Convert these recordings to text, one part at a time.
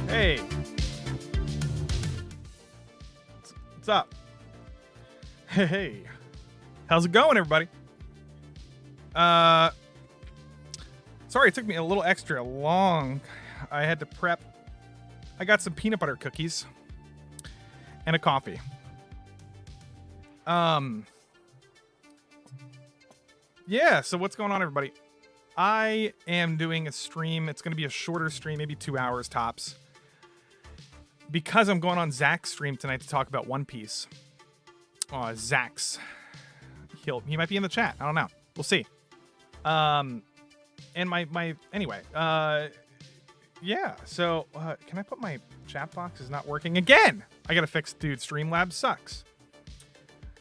Hey. What's up? Hey. How's it going, everybody? Sorry it took me a little extra long. I had to prep. I got some peanut butter cookies and a coffee. Yeah, so what's going on, everybody? I am doing a stream. It's going to be a shorter stream, maybe 2 hours tops. Because I'm going on Zach's stream tonight to talk about One Piece. Zach's. He might be in the chat. I don't know. We'll see. And anyway. Yeah. So, can I put my chat box? Is not working again. I gotta fix, dude. Streamlabs sucks.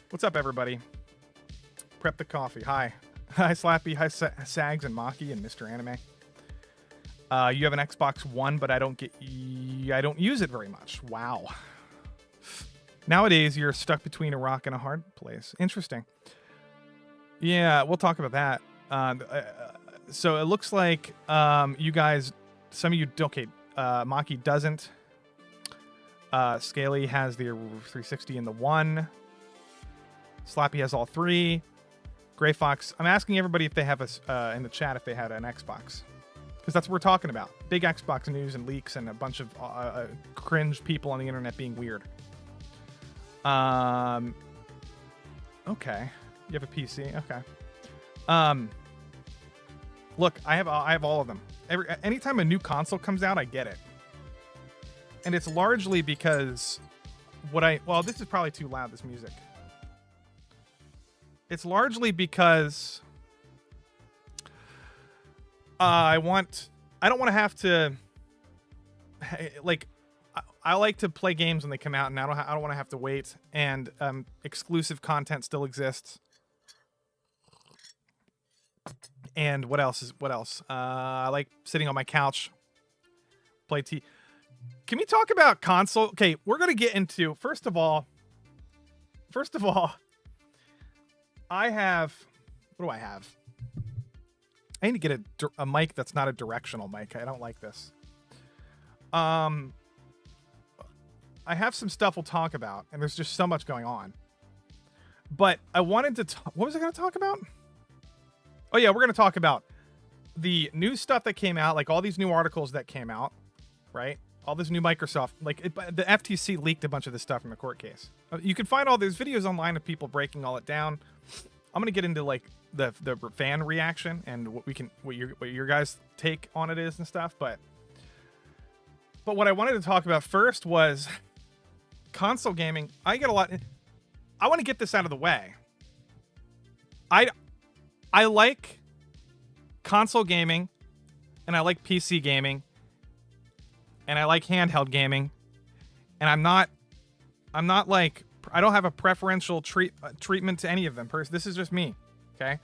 What's up, everybody? Prep the coffee. Hi. Hi, Slappy. Hi, Sags and Maki and Mr. Anime. You have an Xbox One, but I don't use it very much. Wow. Nowadays, you're stuck between a rock and a hard place. Interesting. Yeah, we'll talk about that. So it looks like you guys, some of you, okay, Maki doesn't. Scaly has the 360 and the One. Slappy has all three. Gray Fox, I'm asking everybody if they have in the chat if they had an Xbox. Because that's what we're talking about. Big Xbox news and leaks and a bunch of cringe people on the internet being weird. Okay. You have a PC? Okay. Look, I have all of them. Anytime a new console comes out, I get it. And it's largely because well, this is probably too loud, this music. It's largely because I don't want to have to, like, I like to play games when they come out, and I don't want to have to wait. And exclusive content still exists. And what else? I like sitting on my couch, play T. Can we talk about console? Okay, we're gonna get into first of all. I have. What do I have? I need to get a mic that's not a directional mic. I don't like this. I have some stuff we'll talk about, and there's just so much going on. But I wanted to what was I going to talk about? Oh, yeah, we're going to talk about the new stuff that came out, like all these new articles that came out, right? All this new Microsoft, like the FTC leaked a bunch of this stuff from the court case. You can find all these videos online of people breaking all it down. I'm going to get into like the fan reaction and what your guys' take on it is and stuff, but what I wanted to talk about first was console gaming. I want to get this out of the way. I like console gaming, and I like PC gaming, and I like handheld gaming, and I'm not like, I don't have a preferential treatment to any of them. This is just me, okay?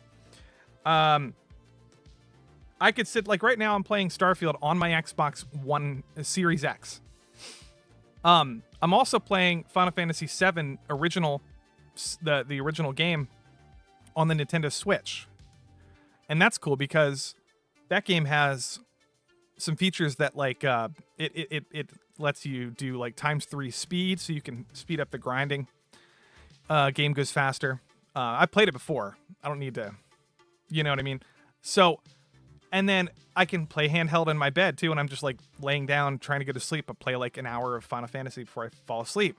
I could sit, like right now I'm playing Starfield on my Xbox One Series X. I'm also playing Final Fantasy VII original, the original game on the Nintendo Switch. And that's cool because that game has some features that like it lets you do like ×3 speed, so you can speed up the grinding. Game goes faster. I played it before. I don't need to, you know what I mean? So, and then I can play handheld in my bed too, and I'm just like laying down trying to go to sleep. I play like an hour of Final Fantasy before I fall asleep.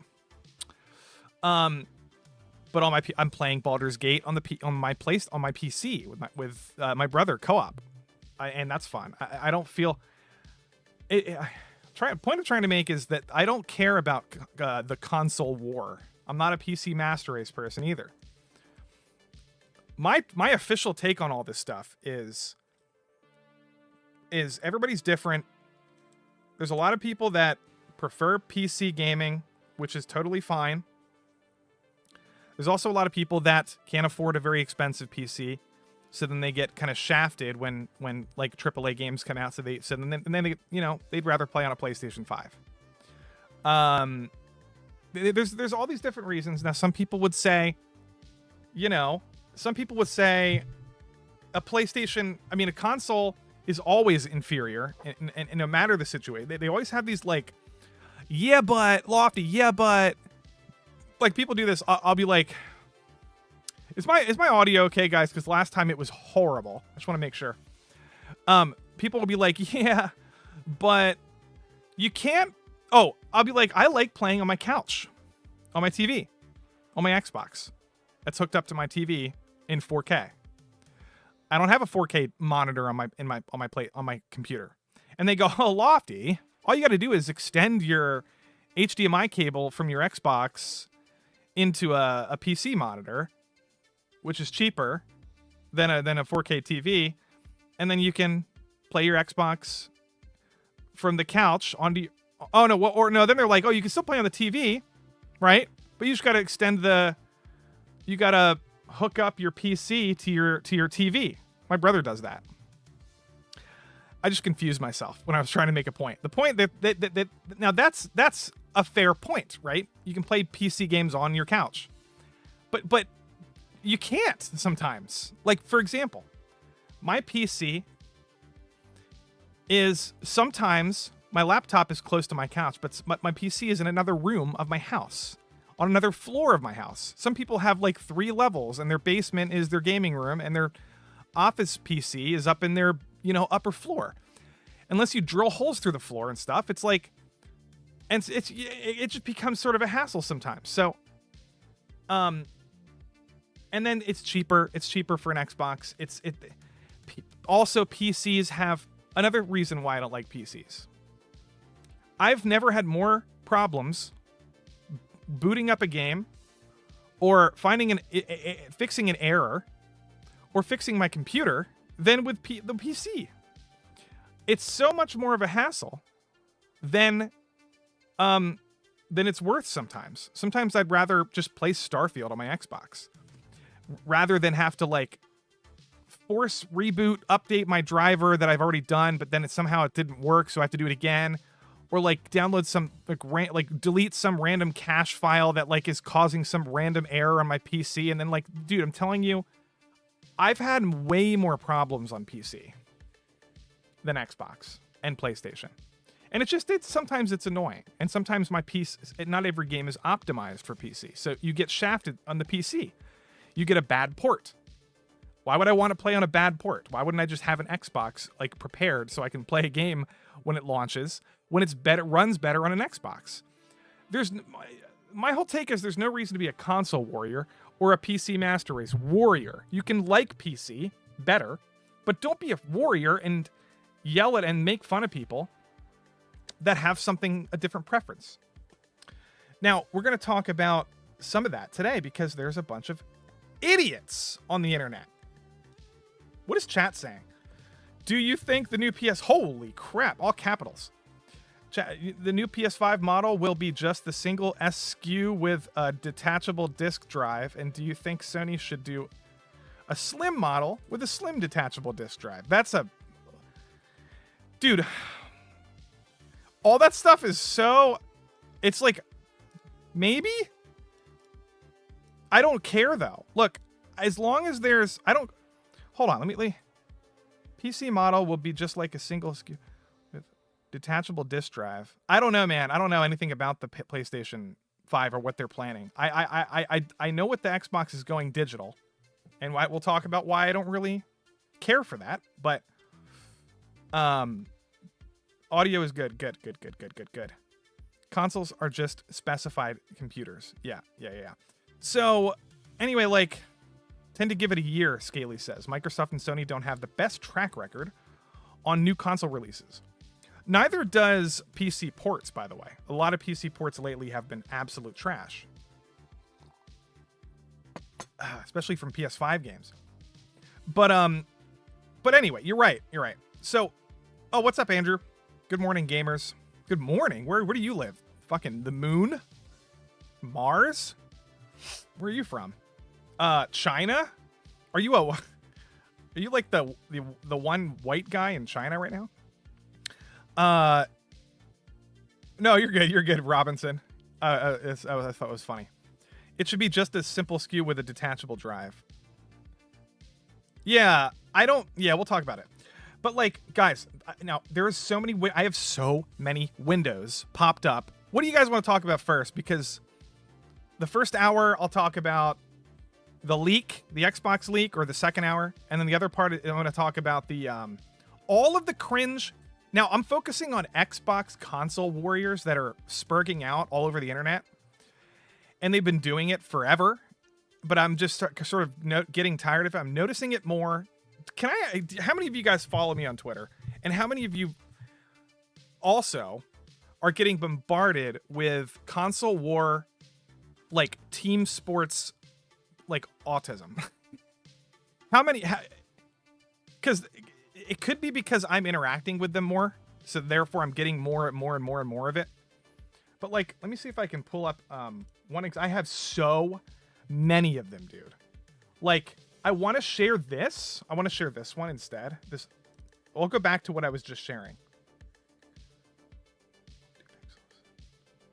But I'm playing Baldur's Gate on my PC with my brother co-op, and that's fun. I don't feel it. Point I'm trying to make is that I don't care about the console war. I'm not a PC master race person either. My official take on all this stuff is everybody's different. There's a lot of people that prefer PC gaming, which is totally fine. There's also a lot of people that can't afford a very expensive PC, so then they get kind of shafted when like AAA games come out. So then they, you know, they'd rather play on a PlayStation 5. There's all these different reasons. Now, some people would say, a PlayStation, a console is always inferior, and no matter the situation, they always have these like, yeah, but Lofty, yeah, but. Like, people do this, I'll be like, is my audio okay, guys? Because last time it was horrible. I just want to make sure. People will be like, yeah, but you can't. Oh, I'll be like, I like playing on my couch, on my TV, on my Xbox. That's hooked up to my TV in 4K. I don't have a 4K monitor on my computer. And they go, oh, Lofty, all you got to do is extend your HDMI cable from your Xbox into a PC monitor, which is cheaper than a 4K TV, and then you can play your Xbox from the couch onto. Oh no, no. Then they're like, oh, you can still play on the TV, right? But you just gotta you gotta hook up your PC to your TV. My brother does that. I just confused myself when I was trying to make a point. The point that now that's a fair point, right? You can play PC games on your couch, but you can't sometimes. Like, for example, my PC is sometimes my laptop is close to my couch, but my PC is in another room of my house, on another floor of my house. Some people have like 3 levels, and their basement is their gaming room, and their office PC is up in their upper floor. Unless you drill holes through the floor and stuff, it's like. And it just becomes sort of a hassle sometimes. So, and then it's cheaper. It's cheaper for an Xbox. Also, PCs have another reason why I don't like PCs. I've never had more problems booting up a game, or finding fixing an error, or fixing my computer than with the PC. It's so much more of a hassle than it's worth sometimes. Sometimes I'd rather just play Starfield on my Xbox rather than have to like force reboot, update my driver that I've already done, but then it didn't work, so I have to do it again, or like download some like delete some random cache file that like is causing some random error on my PC. And then like, dude, I'm telling you, I've had way more problems on PC than Xbox and PlayStation. And sometimes it's annoying. And sometimes my PC, not every game is optimized for PC. So you get shafted on the PC. You get a bad port. Why would I want to play on a bad port? Why wouldn't I just have an Xbox like prepared so I can play a game when it launches, when runs better on an Xbox? My whole take is there's no reason to be a console warrior or a PC master race warrior. You can like PC better, but don't be a warrior and yell at and make fun of people that have a different preference. Now, we're going to talk about some of that today because there's a bunch of idiots on the internet. What is chat saying? Do you think the new holy crap, all capitals. The new PS5 model will be just the single SKU with a detachable disk drive, and do you think Sony should do a slim model with a slim detachable disk drive? Dude, all that stuff is it's like, maybe? I don't care though. Look, as long as hold on, PC model will be just like a single SKU with detachable disk drive. I don't know, man. I don't know anything about the PlayStation 5 or what they're planning. I know what the Xbox is going digital, and we'll talk about why I don't really care for that. But audio is good. Good. Consoles are just specified computers. Yeah. So anyway, like, tend to give it a year, Scaly says. Microsoft and Sony don't have the best track record on new console releases. Neither does PC ports, by the way. A lot of PC ports lately have been absolute trash. Especially from PS5 games. But anyway, you're right. So, oh, what's up, Andrew? Good morning, gamers. Good morning. Where do you live? Fucking the moon? Mars? Where are you from? China? Are you like the one white guy in China right now? No, you're good, Robinson. I thought it was funny. It should be just a simple SKU with a detachable drive. Yeah, we'll talk about it. But like, guys, now there's so many. I have so many windows popped up. What do you guys want to talk about first? Because the first hour I'll talk about the leak, the Xbox leak, or the second hour, and then the other part I'm going to talk about the all of the cringe. Now I'm focusing on Xbox console warriors that are spurging out all over the internet, and they've been doing it forever. But I'm just sort of getting tired of it. I'm noticing it more. How many of you guys follow me on Twitter? And how many of you also are getting bombarded with console war, like team sports, like autism? How many? Because it could be because I'm interacting with them more. So therefore I'm getting more and more of it. But like, let me see if I can pull up one. I have so many of them, dude. Like, I want to share this. I want to share this one instead. I'll go back to what I was just sharing.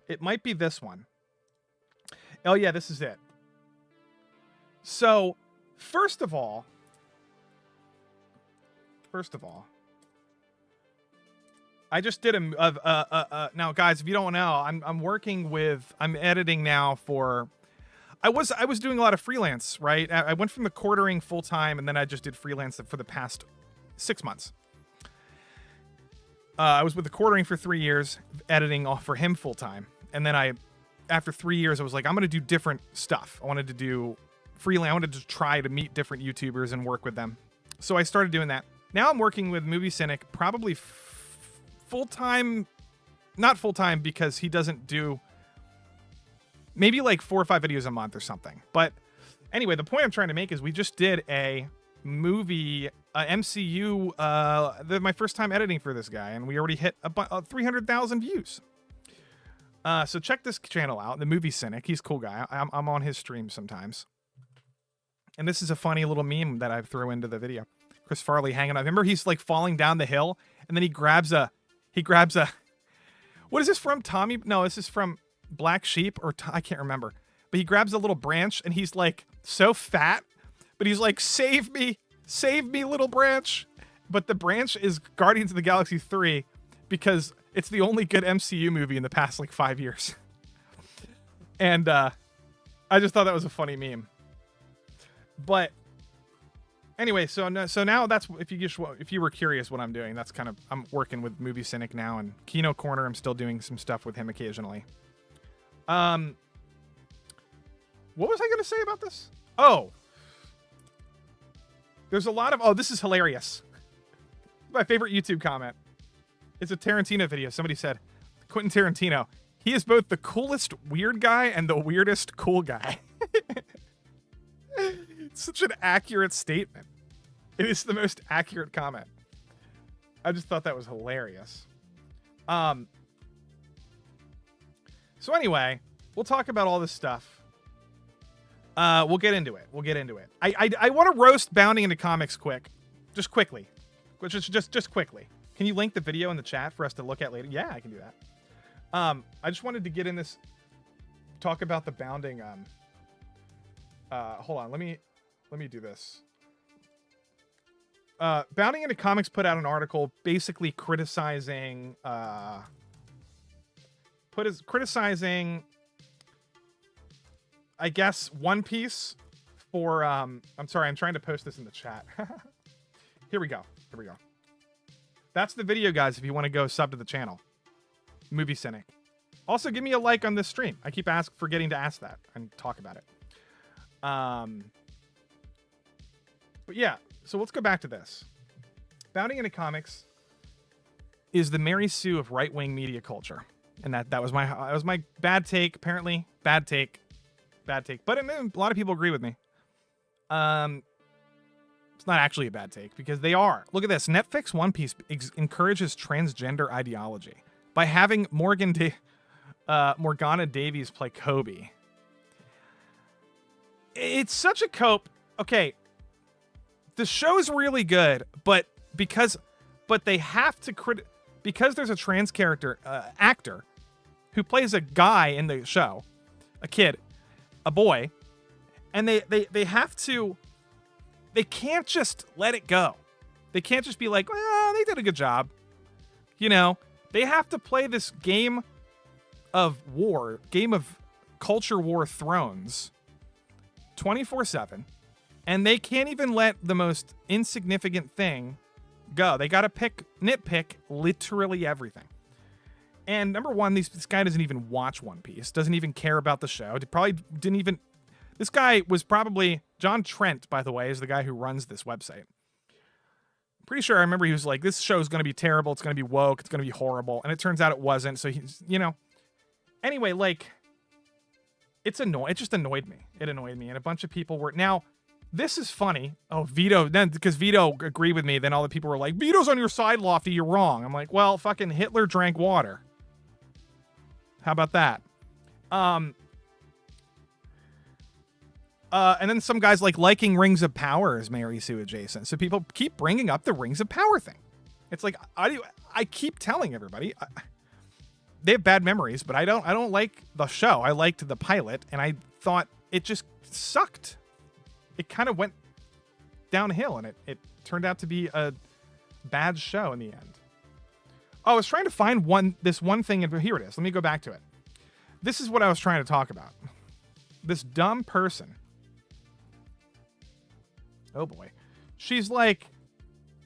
It might be this one. Oh yeah, this is it. So, first of all, I just did now guys, if you don't know, I'm editing now for I was doing a lot of freelance, right? I went from the quartering full time, and then I just did freelance for the past 6 months. I was with the quartering for 3 years, editing for him full time, and then after 3 years, I was like, I'm going to do different stuff. I wanted to do freelance. I wanted to try to meet different YouTubers and work with them. So I started doing that. Now I'm working with Movie Cynic, probably full time, not full time because he doesn't do. Maybe like 4 or 5 videos a month or something. But anyway, the point I'm trying to make is we just did a movie, MCU, my first time editing for this guy, and we already hit 300,000 views. So check this channel out, the Movie Cynic. He's a cool guy. I'm on his stream sometimes. And this is a funny little meme that I throw into the video. Chris Farley hanging out. Remember, he's like falling down the hill, and then he grabs a. What is this from? Tommy? No, this is from Black Sheep, or I can't remember, but he grabs a little branch and he's like so fat, but he's like, save me, little branch. But the branch is Guardians of the Galaxy 3 because it's the only good MCU movie in the past like 5 years. And I just thought that was a funny meme. But anyway, so now that's if you were curious what I'm doing, that's kind of, I'm working with Movie Cynic now, and Kino Corner, I'm still doing some stuff with him occasionally. What was I going to say about this? Oh, there's a lot of, this is hilarious. My favorite YouTube comment. It's a Tarantino video. Somebody said, Quentin Tarantino, he is both the coolest weird guy and the weirdest cool guy. It's such an accurate statement. It is the most accurate comment. I just thought that was hilarious. So anyway, we'll talk about all this stuff. We'll get into it. I want to roast Bounding into Comics just quickly. Just quickly. Can you link the video in the chat for us to look at later? Yeah, I can do that. I just wanted to get in this, talk about the Bounding. Hold on, let me do this. Bounding into Comics put out an article basically criticizing I guess One Piece for I'm sorry, I'm trying to post this in the chat. Here we go. That's the video, guys, if you want to go sub to the channel. Movie Cynic. Also, give me a like on this stream. I keep forgetting to ask that and talk about it. But yeah, so let's go back to this. Bounding into comics is the Mary Sue of right-wing media culture. And that was my bad take, apparently. Bad take. But a lot of people agree with me. It's not actually a bad take because they are. Look at this. Netflix One Piece encourages transgender ideology by having Morgana Davies play Kobe. It's such a cope. Okay, the show's really good, but they have to because there's a trans character actor who plays a guy in the show, a kid, a boy, and they have to. They can't just let it go. They can't just be like, well, they did a good job. You know, they have to play this game of culture war thrones 24/7. And they can't even let the most insignificant thing go. They got to nitpick literally everything. And number one, this guy doesn't even watch One Piece, doesn't even care about the show. This guy was probably John Trent, by the way, is the guy who runs this website. Pretty sure I remember he was like, this show is going to be terrible. It's going to be woke. It's going to be horrible. And it turns out it wasn't. So he's, anyway, like it just annoyed me. It annoyed me. And a bunch of people were now, this is funny. Oh, Vito, then because Vito agreed with me, then all the people were like, Vito's on your side, Lofty. You're wrong. I'm like, well, fucking Hitler drank water. How about that? And then some guys liking Rings of Power is Mary Sue adjacent. So people keep bringing up the Rings of Power thing. It's like, I keep telling everybody, they have bad memories, but I don't like the show. I liked the pilot, and I thought it just sucked. It kind of went downhill, and it turned out to be a bad show in the end. Oh, I was trying to find this one thing, and here it is. Let me go back to it. This is what I was trying to talk about. This dumb person. Oh boy. She's like,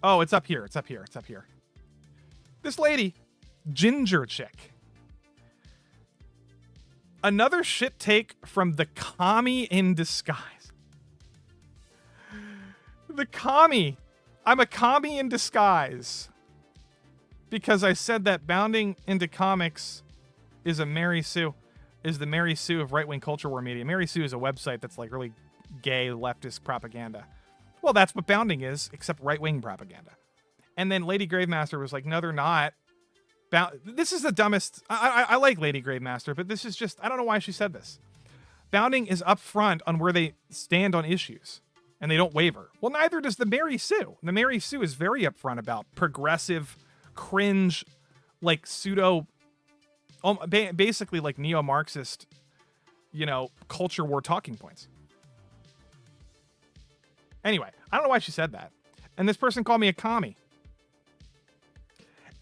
oh, it's up here. This lady, ginger chick. Another shit take from the commie in disguise. The commie. I'm a commie in disguise. Because I said that Bounding into Comics is the Mary Sue of right-wing culture war media. Mary Sue is a website that's like really gay leftist propaganda. Well, that's what Bounding is, except right-wing propaganda. And then Lady Gravemaster was like, no, they're not. This is the dumbest. I like Lady Gravemaster, but this is just, I don't know why she said this. Bounding is upfront on where they stand on issues, and they don't waver. Well, neither does the Mary Sue. The Mary Sue is very upfront about progressive, cringe, like pseudo, basically like neo-Marxist, culture war talking points. Anyway, I don't know why she said that. And this person called me a commie.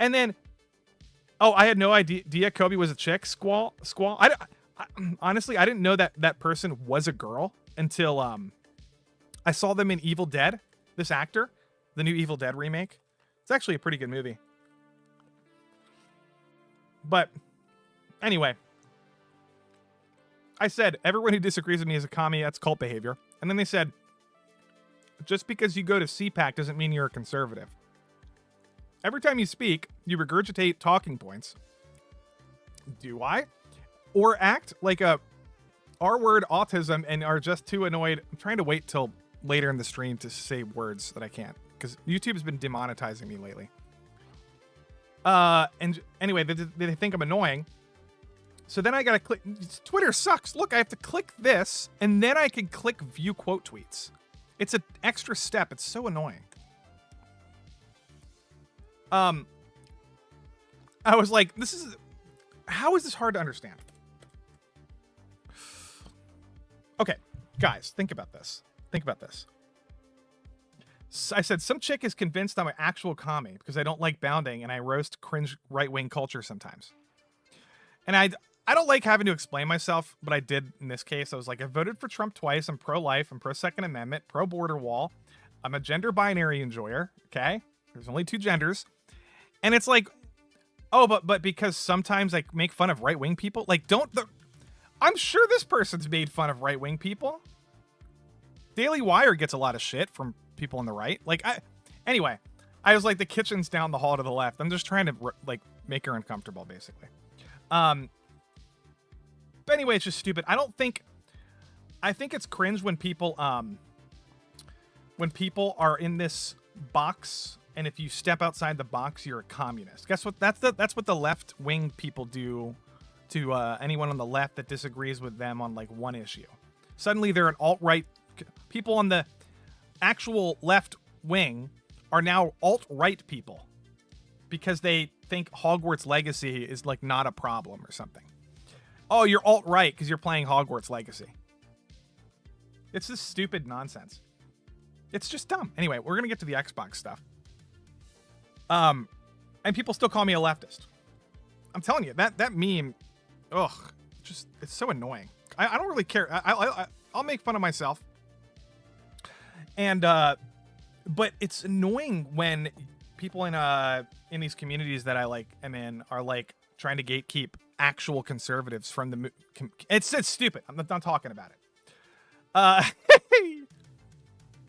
And then, I had no idea Kobe was a chick. Squall. Honestly, I didn't know that person was a girl until I saw them in Evil Dead. This actor, the new Evil Dead remake. It's actually a pretty good movie. But anyway, I said, everyone who disagrees with me is a commie. That's cult behavior. And then they said, just because you go to CPAC doesn't mean you're a conservative. Every time you speak, you regurgitate talking points. Do I? Or act like a R-word autism and are just too annoyed. I'm trying to wait till later in the stream to say words that I can't, because YouTube's been demonetizing me lately. And anyway, they think I'm annoying. So then I gotta click. Twitter sucks. Look, I have to click this, and then I can click view quote tweets. It's an extra step. It's so annoying. I was like, how is this hard to understand? Okay, guys, think about this. I said, some chick is convinced I'm an actual commie because I don't like Bounding and I roast cringe right-wing culture sometimes. And I don't like having to explain myself, but I did in this case. I was like, I voted for Trump twice. I'm pro-life. I'm pro-Second Amendment, pro-border wall. I'm a gender binary enjoyer. Okay, there's only 2 genders, and it's like, oh, but because sometimes I make fun of right-wing people. Like, I'm sure this person's made fun of right-wing people. Daily Wire gets a lot of shit from people on the right. Anyway, I was like, the kitchen's down the hall to the left. I'm just trying to like make her uncomfortable, basically. But anyway, it's just stupid. I think it's cringe when people are in this box, and if you step outside the box, you're a communist. Guess what? That's what the left wing people do to anyone on the left that disagrees with them on like one issue. Suddenly they're an alt-right. People on the actual left wing are now alt-right people because they think Hogwarts Legacy is like not a problem or something. Oh, you're alt-right because you're playing Hogwarts Legacy. It's this stupid nonsense. It's just dumb. Anyway, we're gonna get to the Xbox stuff. And people still call me a leftist. I'm telling you, that meme, it's so annoying. I don't really care. I'll make fun of myself. And but it's annoying when people in these communities that I like am in are like trying to gatekeep actual conservatives from the it's stupid. I'm not talking about it.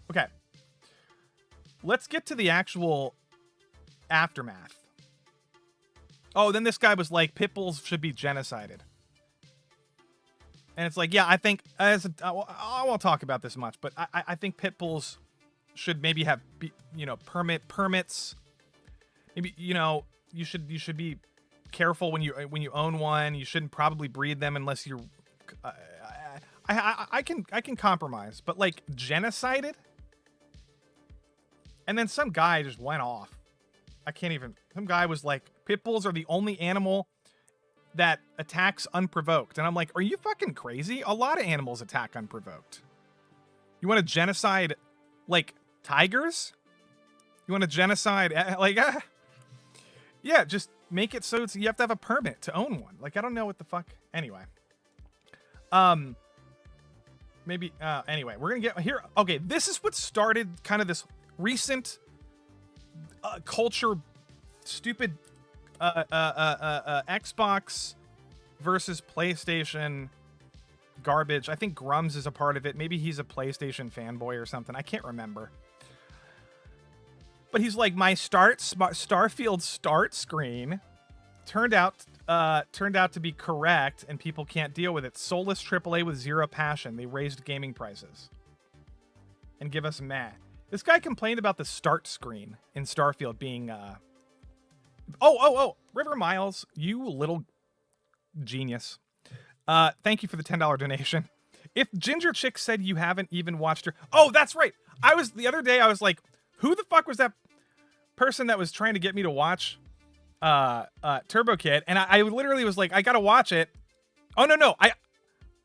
Okay. Let's get to the actual aftermath. Oh, then this guy was like, pit bulls should be genocided. And it's like, yeah, I think I won't talk about this much, but I think pit bulls should maybe have, permits. Maybe, you should be careful when you own one. You shouldn't probably breed them unless you're. I can compromise, but like genocided. And then some guy just went off. Some guy was like, pit bulls are the only animal that attacks unprovoked. And I'm like, are you fucking crazy? A lot of animals attack unprovoked. You want to genocide like tigers? You want to genocide yeah, just make it so you have to have a permit to own one. Like, I don't know what the fuck. Anyway. Anyway, we're gonna get here. Okay, this is what started kind of this recent culture stupid Xbox versus PlayStation garbage. I think Grums is a part of it. Maybe he's a PlayStation fanboy or something. I can't remember. But he's like, my Starfield start screen turned out to be correct, and people can't deal with it. Soulless AAA with zero passion. They raised gaming prices and give us meh. This guy complained about the start screen in Starfield being River Miles, you little genius. Thank you for the $10 donation. If Ginger Chick said you haven't even watched her. Oh, that's right. The other day I was like, who the fuck was that person that was trying to get me to watch Turbo Kid? And I literally was like, I gotta watch it. Oh no.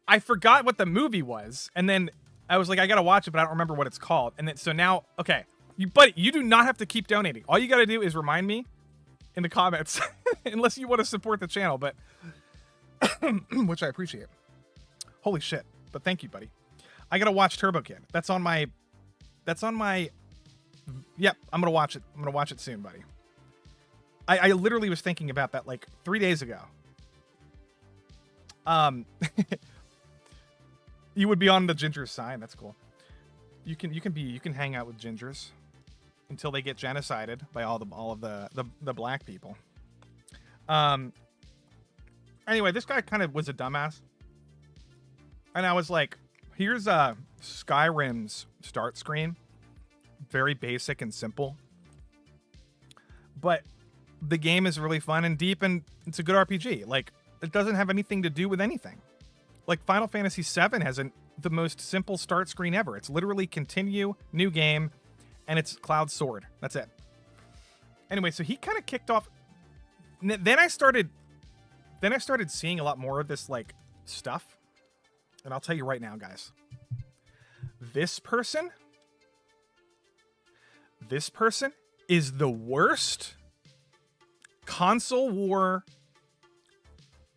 I forgot what the movie was. And then I was like, I gotta watch it, but I don't remember what it's called. And then so now, okay. You do not have to keep donating. All you gotta do is remind me in the comments, unless you want to support the channel, but which I appreciate. Holy shit. But thank you, buddy. I gotta watch Turbo Kid. That's on my yep, I'm gonna watch it. I'm gonna watch it soon, buddy. I literally was thinking about that like 3 days ago. You would be on the Ginger's side. That's cool. You can hang out with Gingers until they get genocided by all of the black people. Anyway, this guy kind of was a dumbass. And I was like, here's Skyrim's start screen. Very basic and simple. But the game is really fun and deep, and it's a good RPG. Like, it doesn't have anything to do with anything. Like, Final Fantasy VII has the most simple start screen ever. It's literally continue, new game, and it's Cloud Sword. That's it. Anyway, so he kind of kicked off. Then I started seeing a lot more of this like stuff. And I'll tell you right now, guys. This person is the worst console war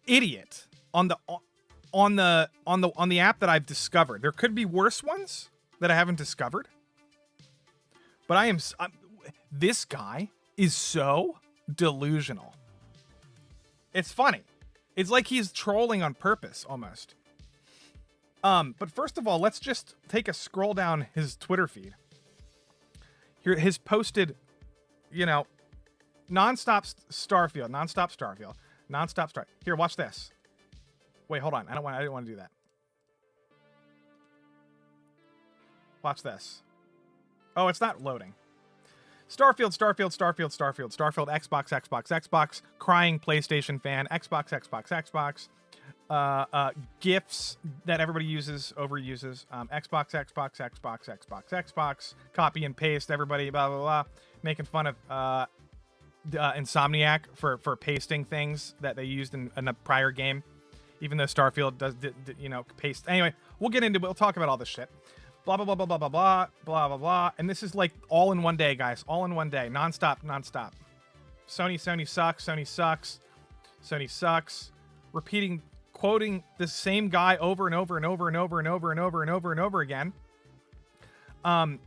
idiot on the app that I've discovered. There could be worse ones that I haven't discovered. But this guy is so delusional. It's funny. It's like he's trolling on purpose almost. But first of all, let's just take a scroll down his Twitter feed. Here, his posted, nonstop Starfield. Here, watch this. Wait, hold on. I didn't want to do that. Watch this. Oh, it's not loading. Starfield, Xbox, crying PlayStation fan, Xbox, GIFs that everybody overuses, Xbox, copy and paste, everybody, blah, blah, blah, making fun of Insomniac for pasting things that they used in a prior game, even though Starfield did paste. Anyway, we'll get into it. We'll talk about all this shit. Blah, blah, blah, blah, blah, blah, blah, blah, blah, blah. And this is like all in one day, guys. All in one day. Nonstop. Sony sucks. Quoting the same guy over and over again. And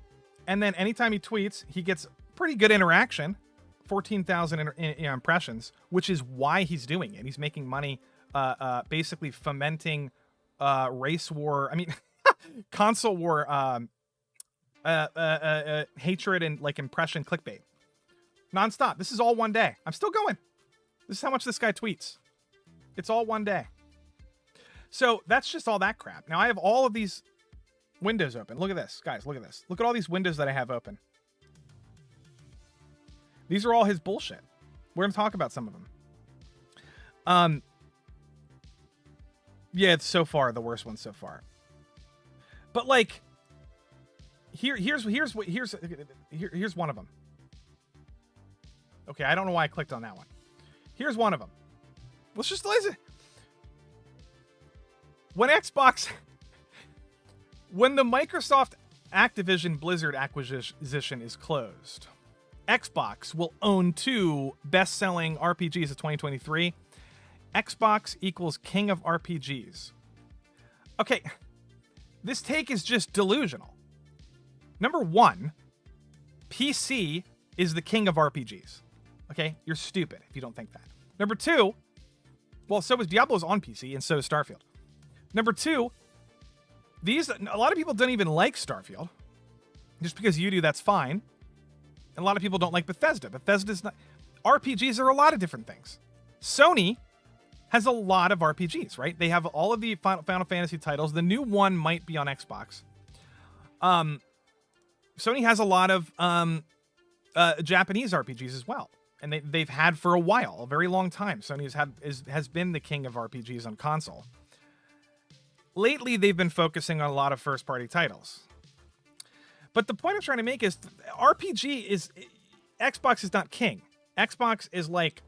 then anytime he tweets, he gets pretty good interaction. 14,000 impressions, which is why he's doing it. He's making money, basically fomenting race war. Console war, hatred and like impression clickbait. Nonstop. This is all one day. I'm still going. This is how much this guy tweets. It's all one day. So that's just all that crap. Now I have all of these windows open. Look at this, guys. Look at this. Look at all these windows that I have open. These are all his bullshit. We're going to talk about some of them. Yeah, it's so far the worst one so far. But like, here's one of them. Okay, I don't know why I clicked on that one. Here's one of them. Let's just listen. When the Microsoft Activision Blizzard acquisition is closed, Xbox will own 2 best-selling RPGs of 2023. Xbox equals king of RPGs. Okay. This take is just delusional. Number 1, PC is the king of RPGs. Okay? You're stupid if you don't think that. Number 2, well, so is Diablo's on PC, and so is Starfield. Number 2, a lot of people don't even like Starfield. Just because you do, that's fine. And a lot of people don't like Bethesda. Bethesda's not... RPGs are a lot of different things. Sony has a lot of RPGs, right? They have all of the Final Fantasy titles. The new one might be on Xbox. Sony has a lot of Japanese RPGs as well, and they've had for a while, a very long time. Sony has been the king of RPGs on console. Lately, they've been focusing on a lot of first-party titles. But the point I'm trying to make is Xbox is not king. Xbox is like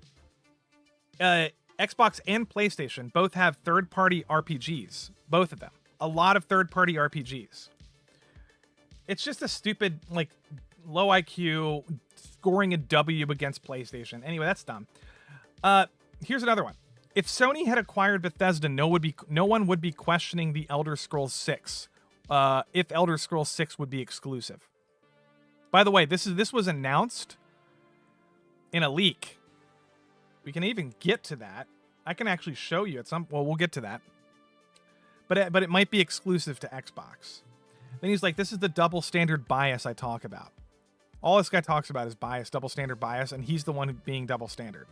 Xbox and PlayStation both have third-party RPGs. Both of them. A lot of third-party RPGs. It's just a stupid, like, low IQ, scoring a W against PlayStation. Anyway, that's dumb. Here's another one. If Sony had acquired Bethesda, no one would be questioning the Elder Scrolls 6. If Elder Scrolls 6 would be exclusive. By the way, this was announced in a leak. We can even get to that. I can actually show you we'll get to that. But it might be exclusive to Xbox. Then he's like, this is the double standard bias I talk about. All this guy talks about is bias, double standard bias, and he's the one being double standard.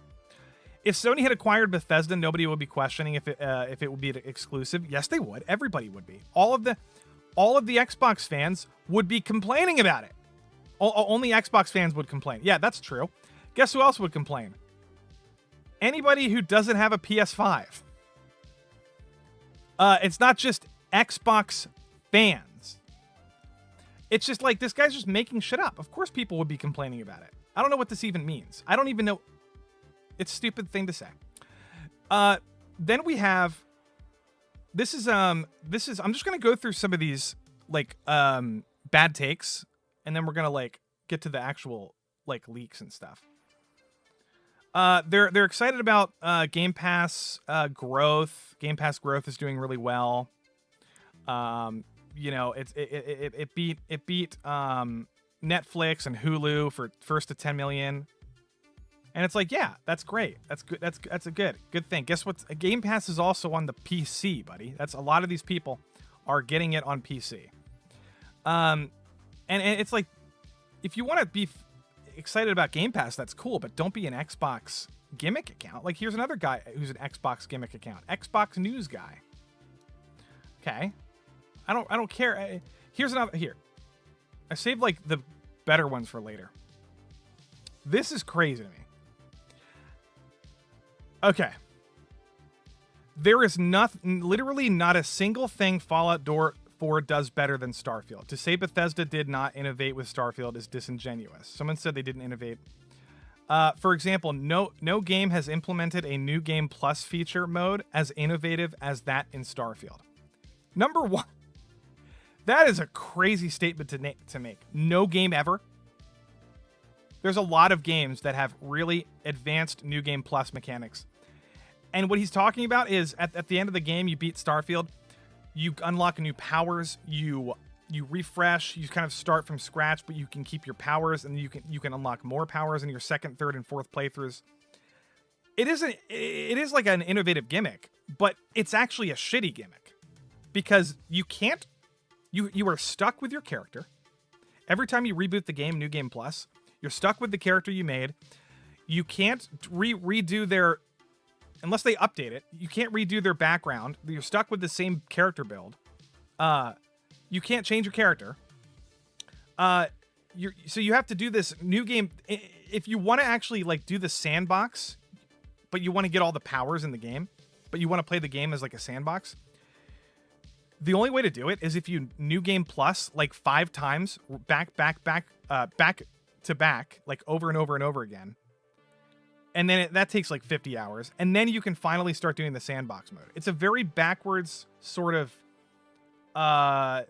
If Sony had acquired Bethesda, nobody would be questioning if it would be exclusive. Yes, they would. Everybody would be. All of the Xbox fans would be complaining about it. Only Xbox fans would complain. Yeah, that's true. Guess who else would complain? Anybody who doesn't have a PS5. It's not just Xbox fans. It's just like, this guy's just making shit up. Of course people would be complaining about it. I don't know what this even means. I don't even know. It's a stupid thing to say. Then we have, this is, I'm just going to go through some of these, like, bad takes, and then we're going to, like, get to the actual, like, leaks and stuff. They're excited about Game Pass growth. Game Pass growth is doing really well. You know, it beat Netflix and Hulu for first to 10 million. And it's like, yeah, that's great. That's good. That's a good thing. Guess what? Game Pass is also on the PC, buddy. That's a lot of these people are getting it on PC. And it's like, if you want to be excited about Game Pass, that's cool, but don't be an Xbox gimmick account. Like, here's another guy who's an Xbox gimmick account, Xbox News guy. Okay, I don't care. Here's another. Here, I saved like the better ones for later. This is crazy to me. Okay. There is literally not a single thing Fallout 4 does better than Starfield. To say Bethesda did not innovate with Starfield is disingenuous. Someone said they didn't innovate. For example, no game has implemented a new game plus feature mode as innovative as that in Starfield. Number one. That is a crazy statement to make. No game ever. There's a lot of games that have really advanced new game plus mechanics. And what he's talking about is at the end of the game, you beat Starfield, you unlock new powers, you refresh, you kind of start from scratch, but you can keep your powers, and you can unlock more powers in your second, third, and fourth playthroughs. It is like an innovative gimmick, but it's actually a shitty gimmick. Because you are stuck with your character. Every time you reboot the game, New Game Plus, you're stuck with the character you made. You can't redo their, unless they update it, you can't redo their background. You're stuck with the same character build. You can't change your character. So you have to do this new game. If you want to actually like do the sandbox, but you want to get all the powers in the game, but you want to play the game as like a sandbox, the only way to do it is if you New Game Plus like 5 times back to back, like over and over and over again. And then that takes like 50 hours. And then you can finally start doing the sandbox mode. It's a very backwards sort of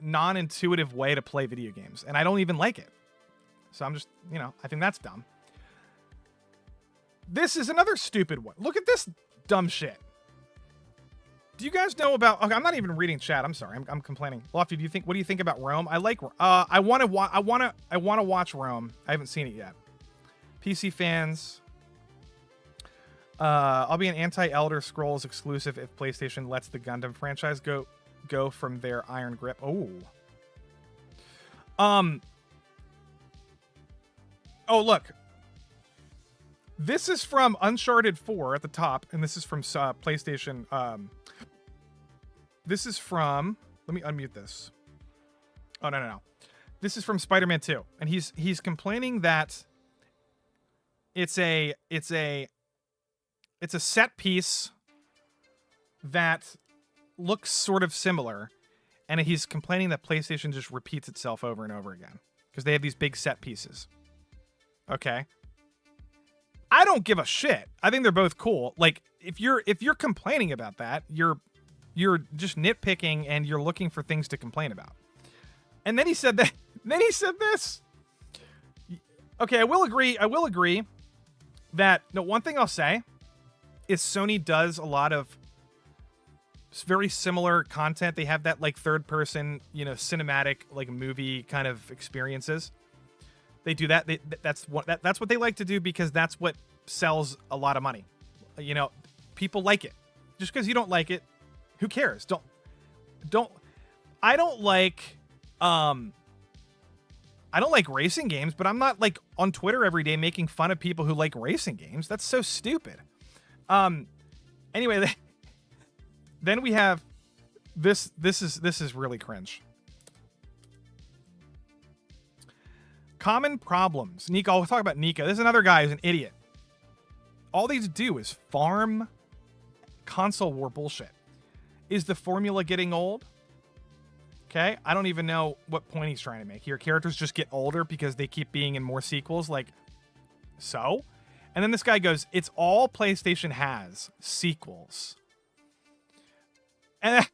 non-intuitive way to play video games. And I don't even like it. So I'm just, I think that's dumb. This is another stupid one. Look at this dumb shit. Do you guys know about? Okay, I'm not even reading chat. I'm sorry. I'm complaining. Lofti, what do you think about Rome? I like. I want to watch Rome. I haven't seen it yet. PC fans. I'll be an anti-Elder Scrolls exclusive if PlayStation lets the Gundam franchise go from their iron grip. Oh. Oh, look. This is from Uncharted 4 at the top, and this is from PlayStation. This is from. Let me unmute this. Oh no. This is from Spider-Man 2, and he's complaining that it's a set piece that looks sort of similar, and he's complaining that PlayStation just repeats itself over and over again because they have these big set pieces. Okay. I don't give a shit. I think they're both cool. Like if you're complaining about that, you're just nitpicking and you're looking for things to complain about. And then he said that. Then he said this. Okay, I will agree that one thing I'll say is Sony does a lot of very similar content. They have that like third person, cinematic like movie kind of experiences. They do that. That's what they like to do because that's what sells a lot of money. People like it. Just because you don't like it, who cares? I don't like racing games, but I'm not like on Twitter every day making fun of people who like racing games. That's so stupid. Anyway, then we have this. This is really cringe. Common problems. Nico, I'll talk about Nico. This is another guy who's an idiot. All these do is farm console war bullshit. Is the formula getting old? Okay, I don't even know what point he's trying to make here. Characters just get older because they keep being in more sequels. Like, so? And then this guy goes, it's all PlayStation has, sequels. And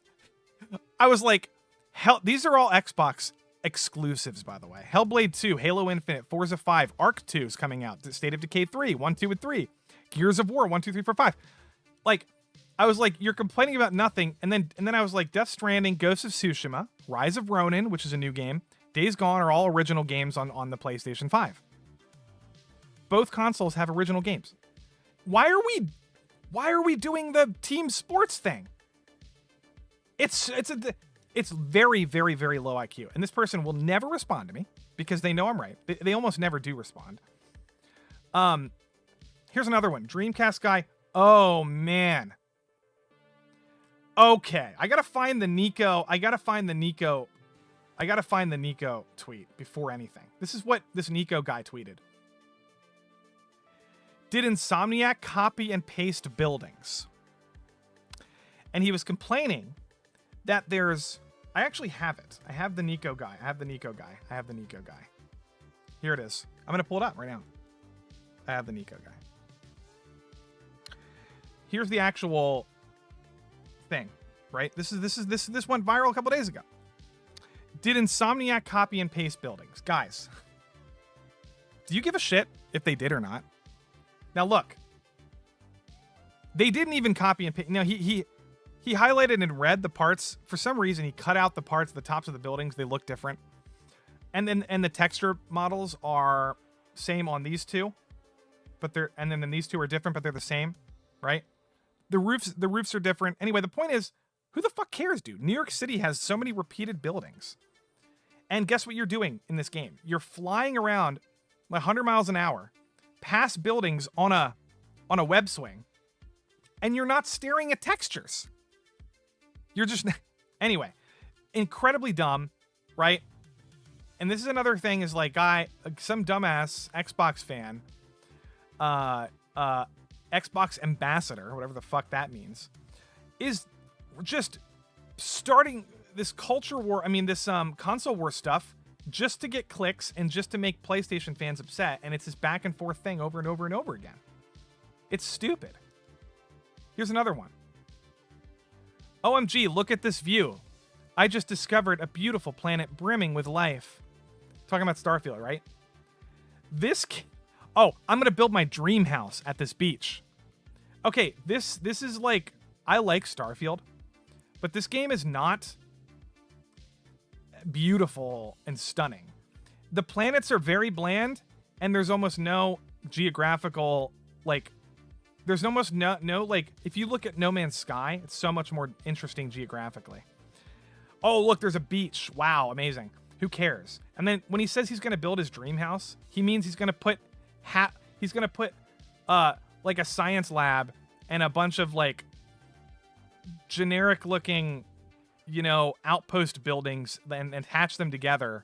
I was like, hell, these are all Xbox exclusives, by the way. Hellblade 2, Halo Infinite, Forza 5, Arc 2 is coming out, State of Decay 3, 1, 2, and 3. Gears of War 1, 2, 3, 4, 5. Like, I was like, you're complaining about nothing, and then I was like, Death Stranding, Ghost of Tsushima, Rise of Ronin, which is a new game, Days Gone are all original games on the PlayStation 5. Both consoles have original games. Why are we doing the team sports thing? It's very, very, very low IQ. And this person will never respond to me because they know I'm right. They almost never do respond. Here's another one. Dreamcast guy. Oh, man. Okay. I gotta find the Nico tweet before anything. This is what this Nico guy tweeted. Did Insomniac copy and paste buildings? And he was complaining that there's... I actually have it. I have the Nico guy. Here it is. I'm going to pull it up right now. I have the Nico guy. Here's the actual thing, right? This went viral a couple days ago. Did Insomniac copy and paste buildings? Guys, do you give a shit if they did or not? Now look, they didn't even copy and paste. Now he highlighted in red the parts. For some reason, he cut out the parts, the tops of the buildings. They look different. And the texture models are same on these two, but then these two are different, but they're the same, right? The roofs are different. Anyway, the point is, who the fuck cares, dude? New York City has so many repeated buildings. And guess what you're doing in this game? You're flying around 100 miles an hour past buildings on a web swing, and you're not staring at textures. You're just... Anyway, incredibly dumb, right? And this is another thing is like some dumbass Xbox fan, Xbox ambassador, whatever the fuck that means, is just starting this culture war. I mean, this console war stuff just to get clicks and just to make PlayStation fans upset. And it's this back and forth thing over and over and over again. It's stupid. Here's another one. OMG, look at this view. I just discovered a beautiful planet brimming with life. Talking about Starfield, right? I'm going to build my dream house at this beach. Okay, this is like, I like Starfield, but this game is not beautiful and stunning. The planets are very bland, and there's almost no geographical, like, there's almost no like, if you look at No Man's Sky, it's so much more interesting geographically. Oh, look, there's a beach. Wow, amazing. Who cares? And then when he says he's going to build his dream house, he means he's going to put like a science lab and a bunch of like generic looking, outpost buildings and attach them together.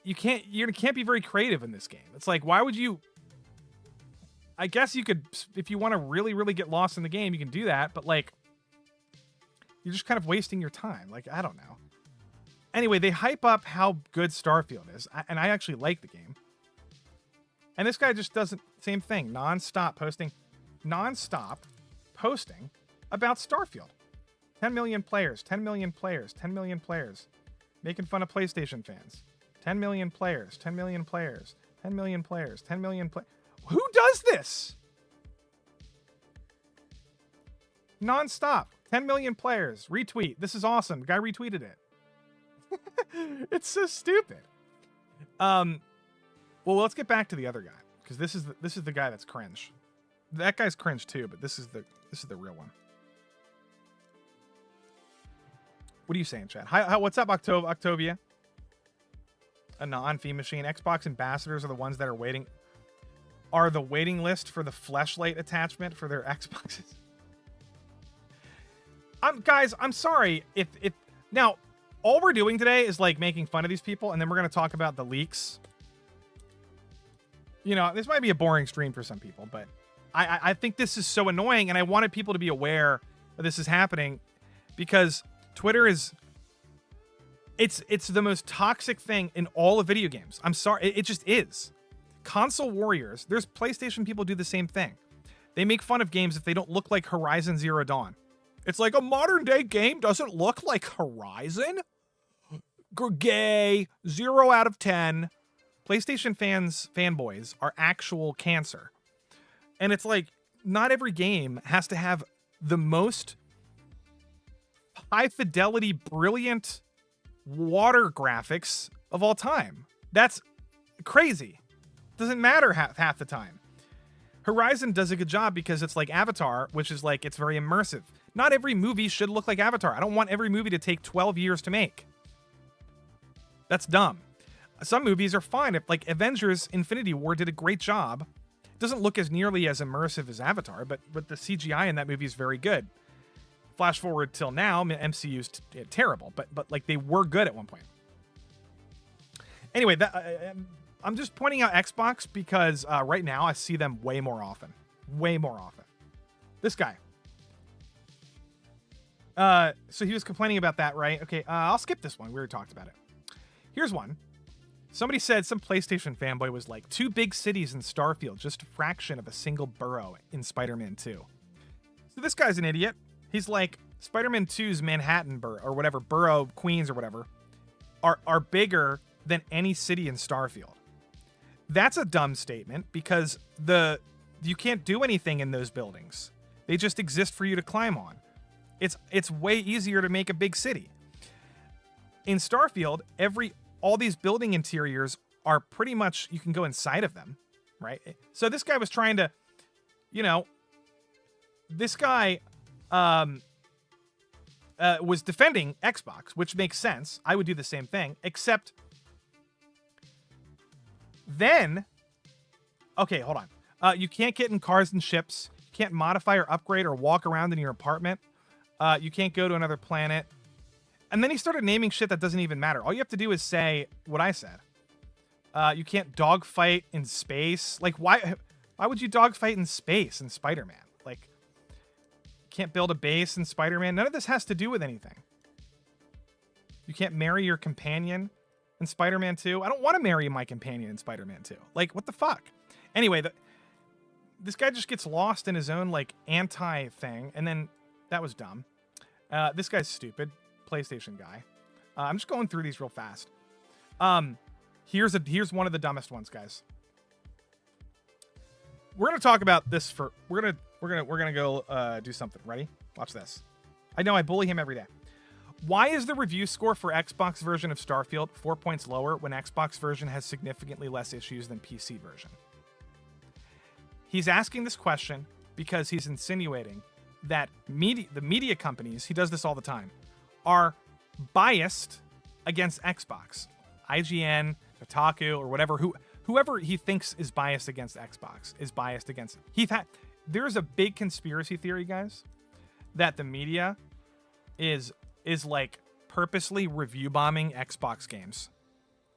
You can't be very creative in this game. It's like, why would you? I guess you could, if you want to really, really get lost in the game, you can do that. But like, you're just kind of wasting your time. Like, I don't know. Anyway, they hype up how good Starfield is, and I actually like the game. And this guy just does the same thing, non-stop posting about Starfield. 10 million players, 10 million players, 10 million players. Making fun of PlayStation fans. 10 million players, 10 million players, 10 million players, 10 million players. Who does this? Non-stop. 10 million players. Retweet. This is awesome. The guy retweeted it. It's so stupid. Well, let's get back to the other guy, because this is the guy that's cringe. That guy's cringe too, but this is the real one. What are you saying, Chad? Hi, what's up, Octavia? A non-fee machine. Xbox ambassadors are the ones that are the waiting list for the fleshlight attachment for their Xboxes. Guys, I'm sorry if now all we're doing today is like making fun of these people, and then we're going to talk about the leaks. This might be a boring stream for some people, but I think this is so annoying, and I wanted people to be aware that this is happening, because Twitter is it's the most toxic thing in all of video games. I'm sorry, it just is. Console warriors, there's PlayStation people do the same thing. They make fun of games if they don't look like Horizon Zero Dawn. It's like, a modern day game doesn't look like Horizon? Gay. 0 out of 10. PlayStation fanboys are actual cancer. And it's like, not every game has to have the most high fidelity, brilliant water graphics of all time. That's crazy. Doesn't matter half the time. Horizon does a good job because it's like Avatar, which is like, it's very immersive. Not every movie should look like Avatar. I don't want every movie to take 12 years to make. That's dumb. Some movies are fine. If like Avengers Infinity War did a great job. It doesn't look as nearly as immersive as Avatar, but the CGI in that movie is very good. Flash forward till now, MCU's terrible, but like they were good at one point. Anyway, I'm just pointing out Xbox because right now I see them way more often. Way more often. This guy. So he was complaining about that, right? Okay, I'll skip this one. We already talked about it. Here's one. Somebody said, some PlayStation fanboy was like, 2 big cities in Starfield, just a fraction of a single borough in Spider-Man 2. So this guy's an idiot. He's like, Spider-Man 2's Manhattan or whatever, borough, Queens or whatever, are bigger than any city in Starfield. That's a dumb statement because you can't do anything in those buildings. They just exist for you to climb on. It's way easier to make a big city. In Starfield, all these building interiors are pretty much, you can go inside of them, right? So this guy was trying to, this guy was defending Xbox, which makes sense. I would do the same thing, except then, okay, hold on. You can't get in cars and ships. You can't modify or upgrade or walk around in your apartment. You can't go to another planet. And then he started naming shit that doesn't even matter. All you have to do is say what I said. You can't dogfight in space. Like, why would you dogfight in space in Spider-Man? Like, you can't build a base in Spider-Man. None of this has to do with anything. You can't marry your companion in Spider-Man 2. I don't want to marry my companion in Spider-Man 2. Like, what the fuck? Anyway, this guy just gets lost in his own, like, anti-thing. And then, that was dumb. This guy's stupid. PlayStation guy. I'm just going through these real fast. Here's one of the dumbest ones, guys. We're gonna talk about this we're gonna go do something. Ready? Watch this. I know I bully him every day. Why is the review score for Xbox version of Starfield 4 points lower when Xbox version has significantly less issues than PC version? He's asking this question because he's insinuating that the media companies, he does this all the time, are biased against Xbox. IGN, Kotaku, or whoever he thinks is biased against Xbox is biased against it. There's a big conspiracy theory, guys, that the media is like purposely review bombing Xbox games.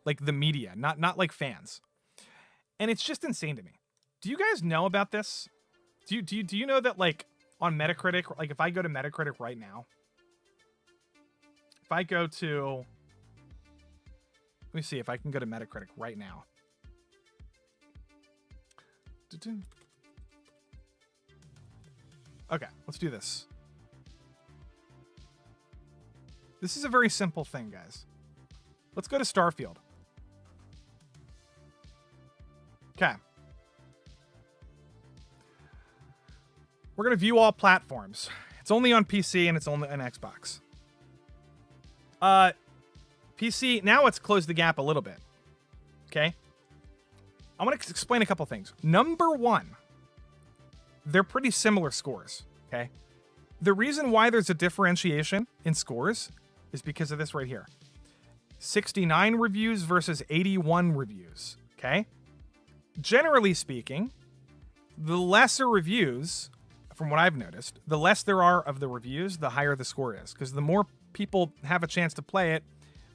Like the media, not like fans. And it's just insane to me. Do you guys know about this? Do you know that, like, on Metacritic, like if I go to Metacritic right now, if I go to, let me see if I can go to Metacritic right now. Okay, let's do this. This is a very simple thing, guys. Let's go to Starfield. Okay. We're going to view all platforms. It's only on PC and it's only on Xbox. PC, now it's closed the gap a little bit. Okay? I want to explain a couple things. Number one, they're pretty similar scores. Okay? The reason why there's a differentiation in scores is because of this right here. 69 reviews versus 81 reviews. Okay? Generally speaking, the lesser reviews, from what I've noticed, the less there are of the reviews, the higher the score is. Because the more people have a chance to play it,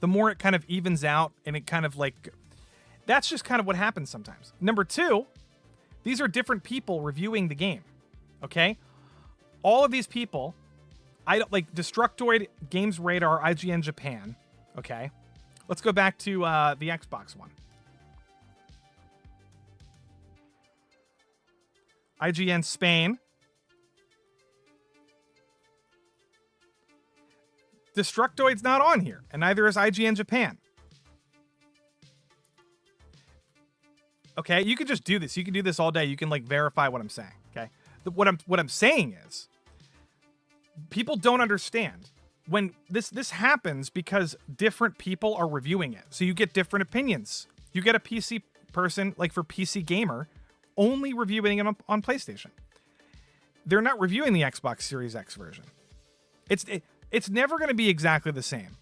the more it kind of evens out, and it kind of like, that's just kind of what happens sometimes. Number two, these are different people reviewing the game. Okay? All of these people, I don't like Destructoid, Games Radar, IGN Japan. Okay? Let's go back to the Xbox one. IGN Spain. Destructoid's not on here, and neither is IGN Japan. Okay, you can just do this. You can do this all day. You can like verify what I'm saying. Okay, what I'm saying is, people don't understand when this happens because different people are reviewing it. So you get different opinions. You get a PC person, like for PC Gamer, only reviewing it on PlayStation. They're not reviewing the Xbox Series X version. It's never going to be exactly the same.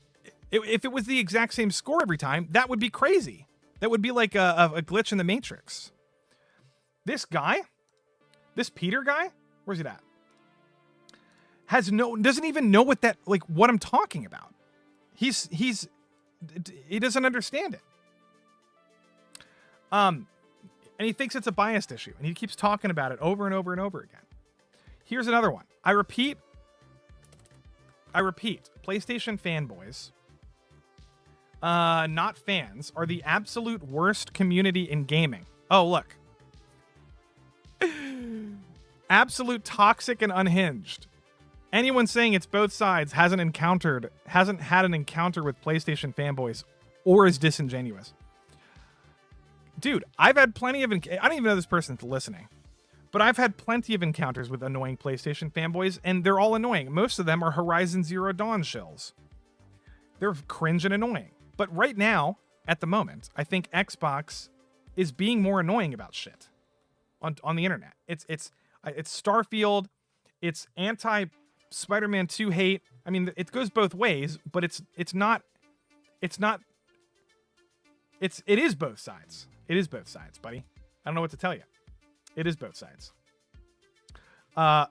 If it was the exact same score every time, that would be crazy. That would be like a glitch in the Matrix. This guy, this Peter guy, where's it at? Doesn't even know what I'm talking about. He doesn't understand it. And he thinks it's a biased issue, and he keeps talking about it over and over and over again. Here's another one. I repeat, PlayStation fanboys, not fans, are the absolute worst community in gaming. Oh, look. Absolute toxic and unhinged. Anyone saying it's both sides hasn't had an encounter with PlayStation fanboys or is disingenuous. Dude, I've had plenty of... I don't even know this person's listening. But I've had plenty of encounters with annoying PlayStation fanboys, and they're all annoying. Most of them are Horizon Zero Dawn shills. They're cringe and annoying. But right now, at the moment, I think Xbox is being more annoying about shit on the internet. It's Starfield. It's anti-Spider-Man 2 hate. I mean, it goes both ways, but it is both sides. It is both sides, buddy. I don't know what to tell you. It is both sides. I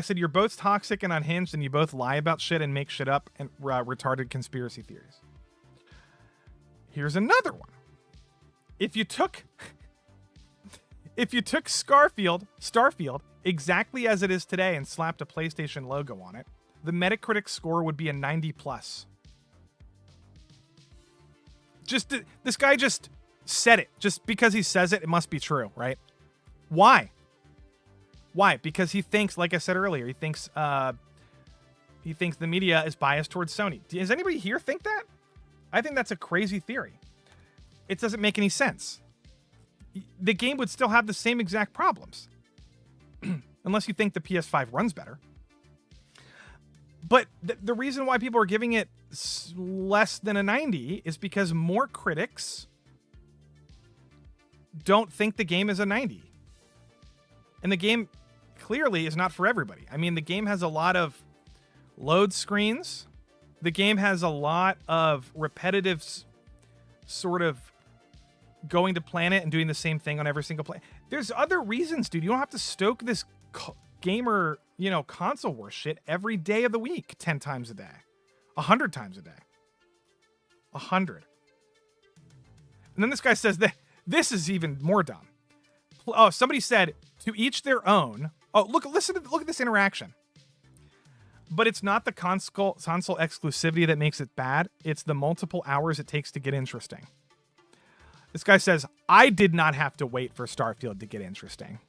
said you're both toxic and unhinged, and you both lie about shit and make shit up and retarded conspiracy theories. Here's another one. If you took Starfield exactly as it is today and slapped a PlayStation logo on it, the Metacritic score would be a 90+. This guy just said it. Just because he says it, it must be true, right? Why? Because he thinks, like I said earlier, he thinks the media is biased towards Sony. Does anybody here think that? I think that's a crazy theory. It doesn't make any sense. The game would still have the same exact problems. Unless you think the PS5 runs better. But the reason why people are giving it less than a 90 is because more critics don't think the game is a 90. And the game clearly is not for everybody. I mean, the game has a lot of load screens. The game has a lot of repetitive sort of going to planet and doing the same thing on every single planet. There's other reasons, dude. You don't have to stoke this gamer, console war shit every day of the week, 10 times a day, 100 times a day, 100. And then this guy says that this is even more dumb. Oh, somebody said to each their own. Oh, look at this interaction. But it's not the console exclusivity that makes it bad. It's the multiple hours it takes to get interesting. This guy says, I did not have to wait for Starfield to get interesting.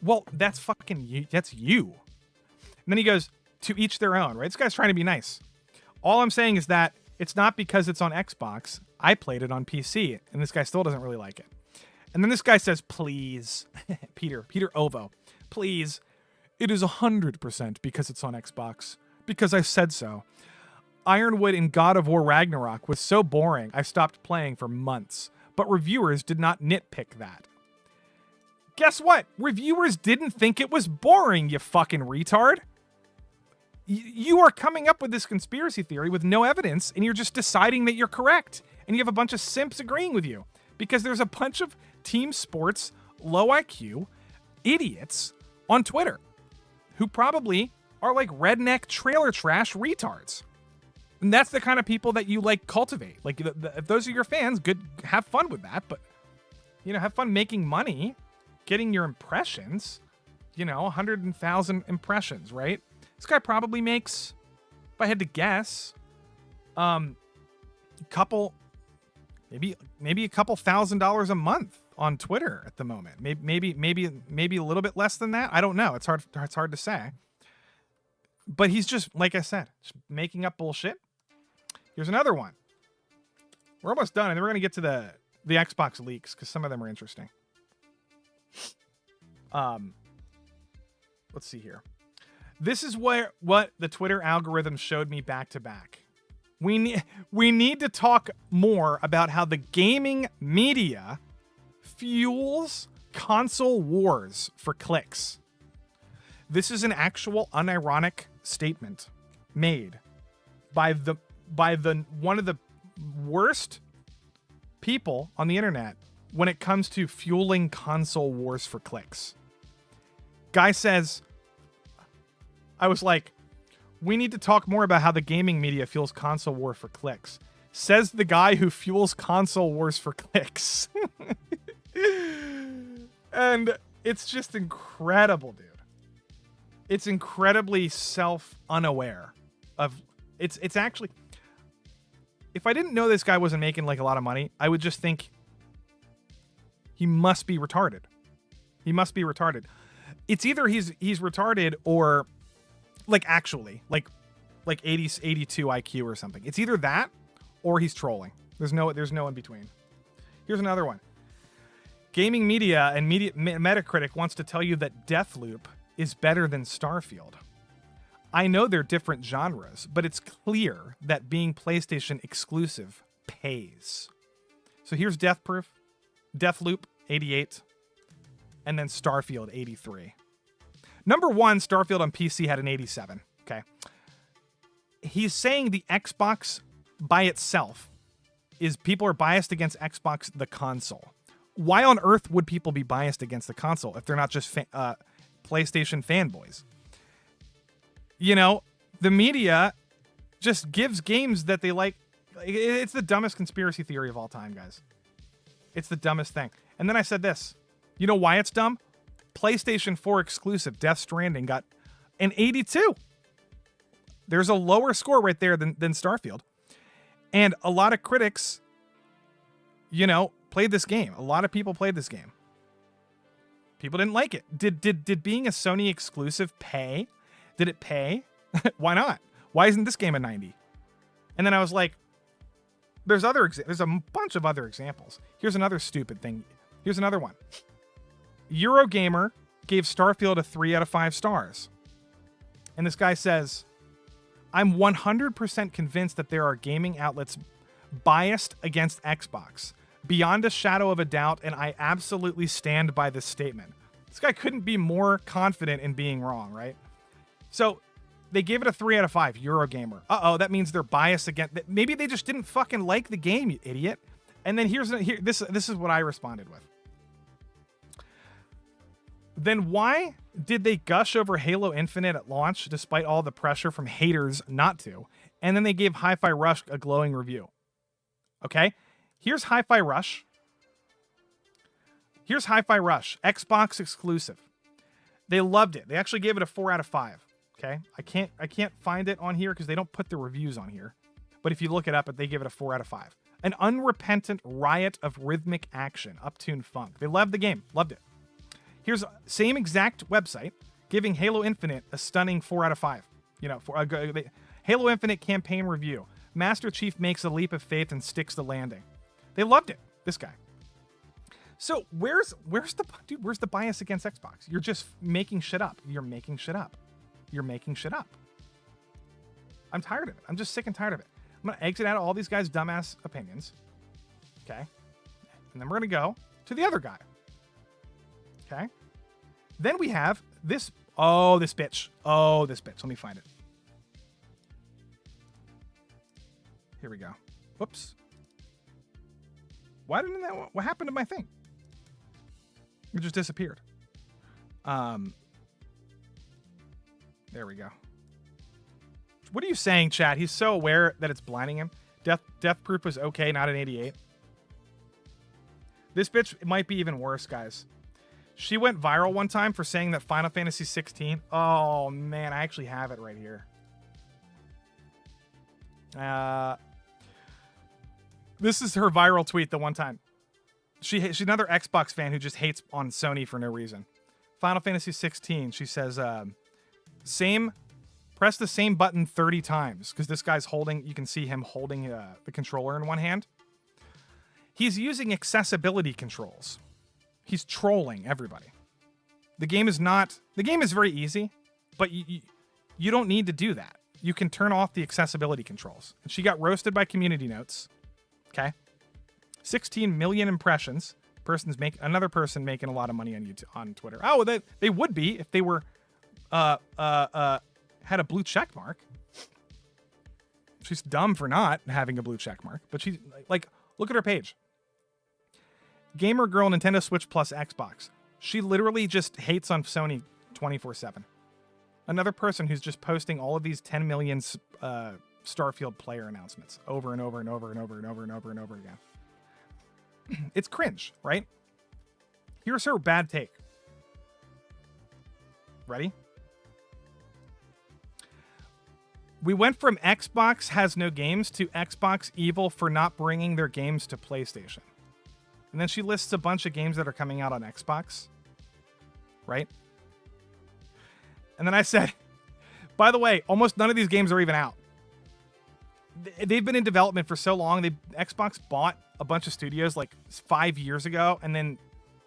Well, that's fucking you. That's you. And then he goes, to each their own, right? This guy's trying to be nice. All I'm saying is that it's not because it's on Xbox. I played it on PC, and this guy still doesn't really like it. And then this guy says, please, Peter Ovo, please, it is 100% because it's on Xbox, because I said so. Ironwood in God of War Ragnarok was so boring, I stopped playing for months, but reviewers did not nitpick that. Guess what? Reviewers didn't think it was boring, you fucking retard. You are coming up with this conspiracy theory with no evidence, and you're just deciding that you're correct. And you have a bunch of simps agreeing with you. Because there's a bunch of team sports, low IQ idiots on Twitter who probably are like redneck trailer trash retards. And that's the kind of people that you cultivate. If those are your fans, good, have fun with that. But, have fun making money, getting your impressions, 100,000 impressions, right? This guy probably makes, if I had to guess, maybe a couple $1,000s a month on Twitter at the moment. Maybe a little bit less than that. I don't know. It's hard to say. But he's just, like I said, just making up bullshit. Here's another one. We're almost done, and then we're gonna get to the Xbox leaks, because some of them are interesting. Let's see here. This is what the Twitter algorithm showed me back to back. We need to talk more about how the gaming media fuels console wars for clicks. This is an actual unironic statement made by the one of the worst people on the internet when it comes to fueling console wars for clicks. Guy says, I was like, we need to talk more about how the gaming media fuels console war for clicks. Says the guy who fuels console wars for clicks. And it's just incredible, dude. It's incredibly self-unaware of it's actually, if I didn't know this guy wasn't making like a lot of money, I would just think he must be retarded. He must be retarded. It's either he's retarded or like actually like 82 IQ or something. It's either that or he's trolling. There's no in between. Here's another one. Gaming media and Metacritic wants to tell you that Deathloop is better than Starfield. I know they're different genres, but it's clear that being PlayStation exclusive pays. So here's Deathloop 88, and then Starfield 83. Number one, Starfield on PC had an 87. Okay. He's saying the Xbox by itself is people are biased against Xbox, the console. Why on earth would people be biased against the console if they're not just PlayStation fanboys? You know, the media just gives games that they like. It's the dumbest conspiracy theory of all time, guys. It's the dumbest thing. And then I said this. You know why it's dumb? PlayStation 4 exclusive Death Stranding got an 82. There's a lower score right there than Starfield. And a lot of critics, you know, played this game. A lot of people played this game. People didn't like it. Did being a Sony exclusive pay? Did it pay? Why not? Why isn't this game a 90? And then I was like, there's a bunch of other examples. Here's another stupid thing. Here's another one. Eurogamer gave Starfield a 3 out of 5 stars. And this guy says, I'm 100% convinced that there are gaming outlets biased against Xbox, beyond a shadow of a doubt, and I absolutely stand by this statement. This guy couldn't be more confident in being wrong, right? So they gave it a 3 out of 5, Eurogamer. That means they're biased against. Maybe they just didn't fucking like the game, you idiot. And then this is what I responded with. Then why did they gush over Halo Infinite at launch despite all the pressure from haters not to? And then they gave Hi-Fi Rush a glowing review. Okay? Here's Hi-Fi Rush. Here's Hi-Fi Rush, Xbox exclusive. They loved it. They actually gave it a 4 out of 5. Okay? I can't find it on here because they don't put the reviews on here. But if you look it up, they give it a 4 out of 5. An unrepentant riot of rhythmic action, uptuned funk. They loved the game. Loved it. Here's same exact website giving Halo Infinite a stunning 4 out of 5. You know, Halo Infinite campaign review. Master Chief makes a leap of faith and sticks the landing. They loved it. This guy. So where's the bias against Xbox? You're just making shit up. You're making shit up. I'm tired of it. I'm just sick and tired of it. I'm gonna exit out all these guys' dumbass opinions. Okay, and then we're gonna go to the other guy. Okay. Then we have this. Oh, this bitch. Let me find it. Here we go. Whoops. Why didn't that? What happened to my thing? It just disappeared. There we go. What are you saying, chat? He's so aware that it's blinding him. Death Proof was okay, not an 88. This bitch might be even worse, guys. She went viral one time for saying that Final Fantasy 16. Oh, man, I actually have it right here. This is her viral tweet the one time. She's another Xbox fan who just hates on Sony for no reason. Final Fantasy 16, she says, press the same button 30 times, because this guy's holding, you can see him holding the controller in one hand. He's using accessibility controls. He's trolling everybody. The game is very easy, but you don't need to do that. You can turn off the accessibility controls. And she got roasted by community notes. Okay. 16 million impressions. Another person making a lot of money on YouTube, on Twitter. Oh, they would be if they were had a blue check mark. She's dumb for not having a blue check mark, but she's like, look at her page. Gamer girl, Nintendo Switch plus Xbox. She literally just hates on Sony 24/7. Another person who's just posting all of these 10 million Starfield player announcements over and over and over and over and over and over and over again. It's cringe, right? Here's her bad take. Ready? We went from Xbox has no games to Xbox evil for not bringing their games to PlayStation. And then she lists a bunch of games that are coming out on Xbox. Right? And then I said, by the way, almost none of these games are even out. They've been in development for so long. Xbox bought a bunch of studios like 5 years ago, and then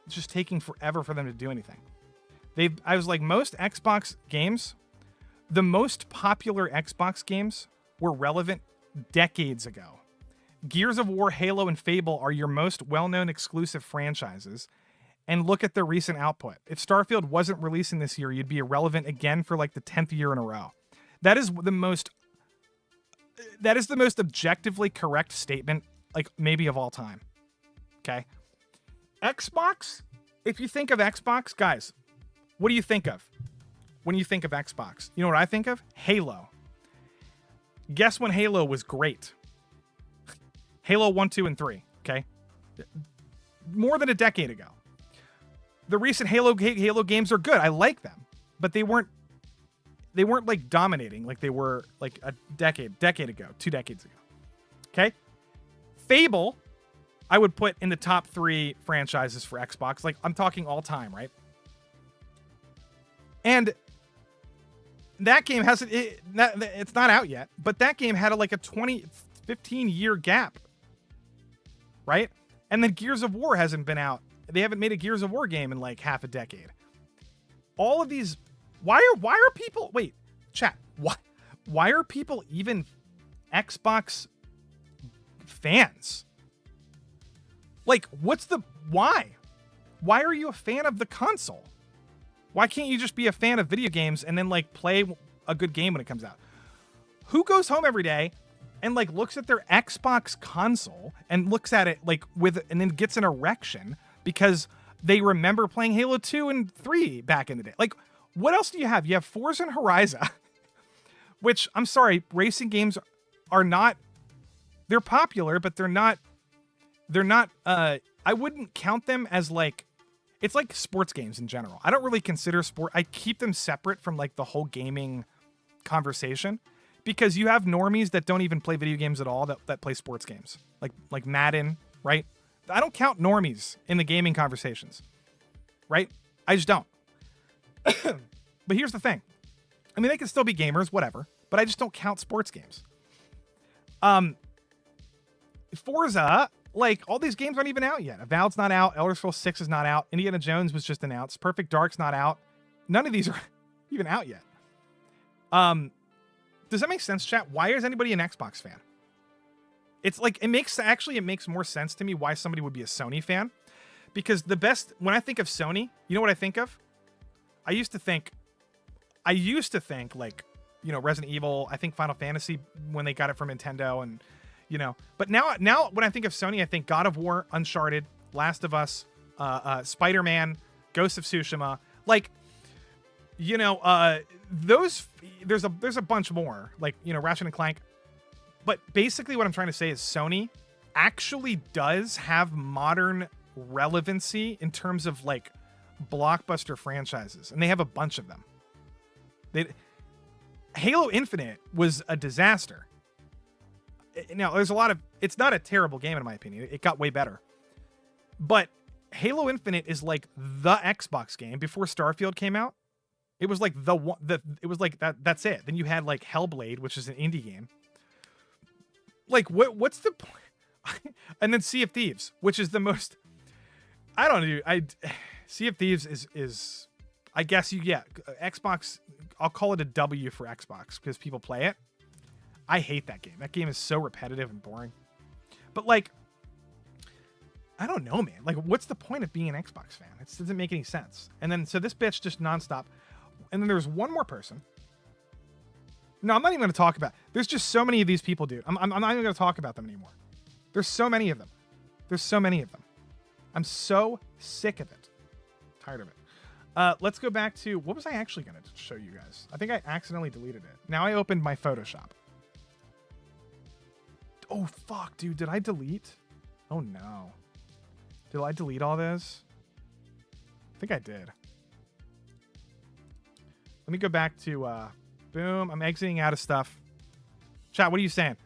it's just taking forever for them to do anything. I was like, most Xbox games, the most popular Xbox games were relevant decades ago. Gears of War, Halo, and Fable are your most well-known exclusive franchises. And look at their recent output. If Starfield wasn't releasing this year, you'd be irrelevant again for like the 10th year in a row. That is the most objectively correct statement, like maybe of all time. Okay. Xbox, if you think of Xbox, guys, what do you think of when you think of Xbox? You know what I think of? Halo. Guess when Halo was great? Halo 1, 2, and 3. Okay. More than a decade ago. The recent Halo games are good. I like them, but they weren't like dominating like they were like a decade ago, 2 decades ago. Okay. Fable, I would put in the top 3 franchises for Xbox. Like I'm talking all time, right? And that game it's not out yet, but that game had like a 15 year gap. Right? And then Gears of War hasn't been out. They haven't made a Gears of War game in like half a decade. All of these, why are people, wait, chat, why are people even Xbox fans? Like, why? Why are you a fan of the console? Why can't you just be a fan of video games and then like play a good game when it comes out? Who goes home every day and like looks at their Xbox console and looks at it like and then gets an erection because they remember playing Halo 2 and 3 back in the day? Like, what else do you have? You have Forza and Horizon, which, I'm sorry, racing games are not, they're popular, but they're not, I wouldn't count them as like, it's like sports games in general. I don't really consider I keep them separate from like the whole gaming conversation, because you have normies that don't even play video games at all that play sports games, like Madden, right? I don't count normies in the gaming conversations, right? I just don't. But here's the thing. I mean, they can still be gamers, whatever, but I just don't count sports games. Forza, like, all these games aren't even out yet. Avowed's not out. Elder Scrolls 6 is not out. Indiana Jones was just announced. Perfect Dark's not out. None of these are even out yet. Does that make sense, chat? Why is anybody an Xbox fan? It's like, it makes more sense to me why somebody would be a Sony fan. Because when I think of Sony, you know what I think of? I used to think like, you know, Resident Evil, I think Final Fantasy when they got it from Nintendo, and, you know, but now when I think of Sony, I think God of War, Uncharted, Last of Us, Spider-Man, Ghost of Tsushima, like, you know, there's a bunch more, like, you know, Ratchet and Clank. But basically what I'm trying to say is Sony actually does have modern relevancy in terms of like blockbuster franchises, and they have a bunch of them. Halo Infinite was a disaster. Now, it's not a terrible game in my opinion. It got way better. But Halo Infinite is like the Xbox game before Starfield came out. It was like it was like that. That's it. Then you had like Hellblade, which is an indie game. Like, what's the point? And then Sea of Thieves, which is the most, I don't know. Sea of Thieves is I guess Xbox. I'll call it a W for Xbox because people play it. I hate that game. That game is so repetitive and boring. But like, I don't know, man. Like, what's the point of being an Xbox fan? It doesn't make any sense. And then so this bitch just nonstop. And then there's one more person. No, I'm not even going to talk about. There's just so many of these people, dude. I'm not even going to talk about them anymore. There's so many of them. There's so many of them. I'm so sick of it. Tired of it. Let's go back to, what was I actually going to show you guys? I think I accidentally deleted it. Now I opened my Photoshop. Oh, fuck, dude. Did I delete? Oh, no. Did I delete all this? I think I did. Let me go back to, boom. I'm exiting out of stuff. Chat, what are you saying?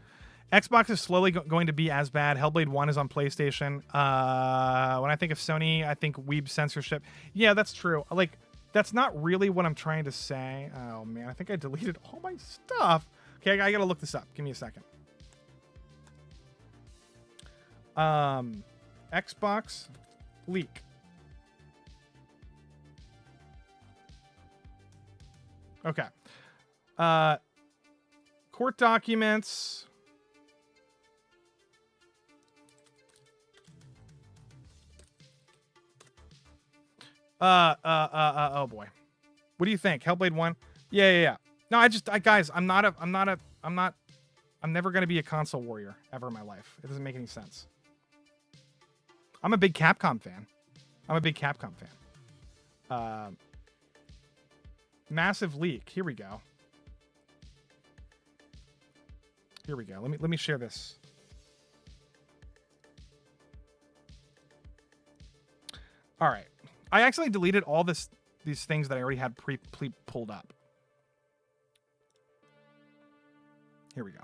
Xbox is slowly going to be as bad. Hellblade 1 is on PlayStation. When I think of Sony, I think weeb censorship. Yeah, that's true. Like, that's not really what I'm trying to say. Oh, man. I think I deleted all my stuff. Okay, I got to look this up. Give me a second. Xbox leak. Okay. Court documents. Oh boy. What do you think? Hellblade 1? Yeah. No, guys, I'm never going to be a console warrior ever in my life. It doesn't make any sense. I'm a big Capcom fan. Massive leak. Here we go. Let me share this. All right. I actually deleted all these things that I already had pre pulled up. Here we go.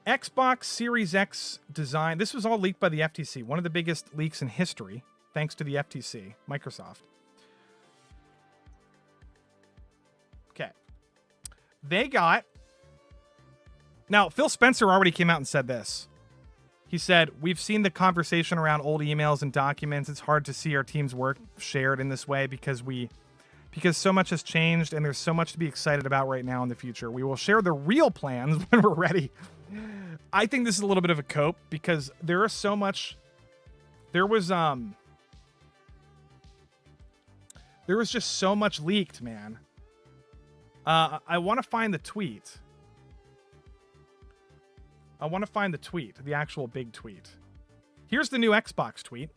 Xbox Series X design. This was all leaked by the FTC. One of the biggest leaks in history, thanks to the FTC, Microsoft. Okay. They got... Now, Phil Spencer already came out and said this. He said, we've seen the conversation around old emails and documents. It's hard to see our team's work shared in this way because so much has changed and there's so much to be excited about right now in the future. We will share the real plans when we're ready. I think this is a little bit of a cope because there was just so much leaked, man. I want to find the tweet. The actual big tweet. Here's the new Xbox tweet.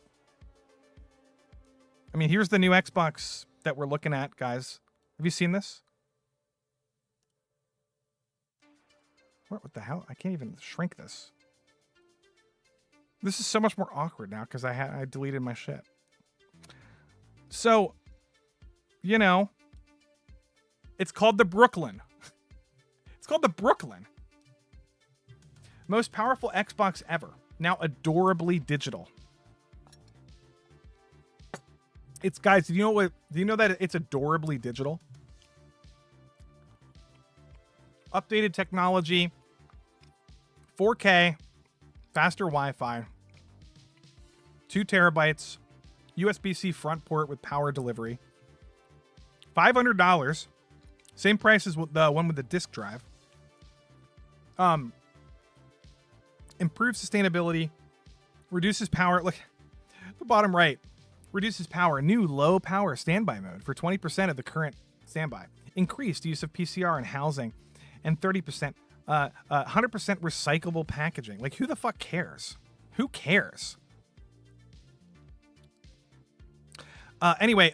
I mean, here's the new Xbox that we're looking at, guys. Have you seen this? What the hell? I can't even shrink this. This is so much more awkward now because I deleted my shit. So, you know, it's called the Brooklyn. It's called the Brooklyn. Most powerful Xbox ever. Now adorably digital. It's, guys, do you know that it's adorably digital? Updated technology, 4K, faster Wi-Fi, 2 terabytes, USB-C front port with power delivery, $500, same price as the one with the disk drive. Improves sustainability, reduces power. Look, the bottom right, reduces power. New low power standby mode for 20% of the current standby. Increased use of PCR in housing, and 30%, 100% recyclable packaging. Like, who the fuck cares? Who cares? Anyway,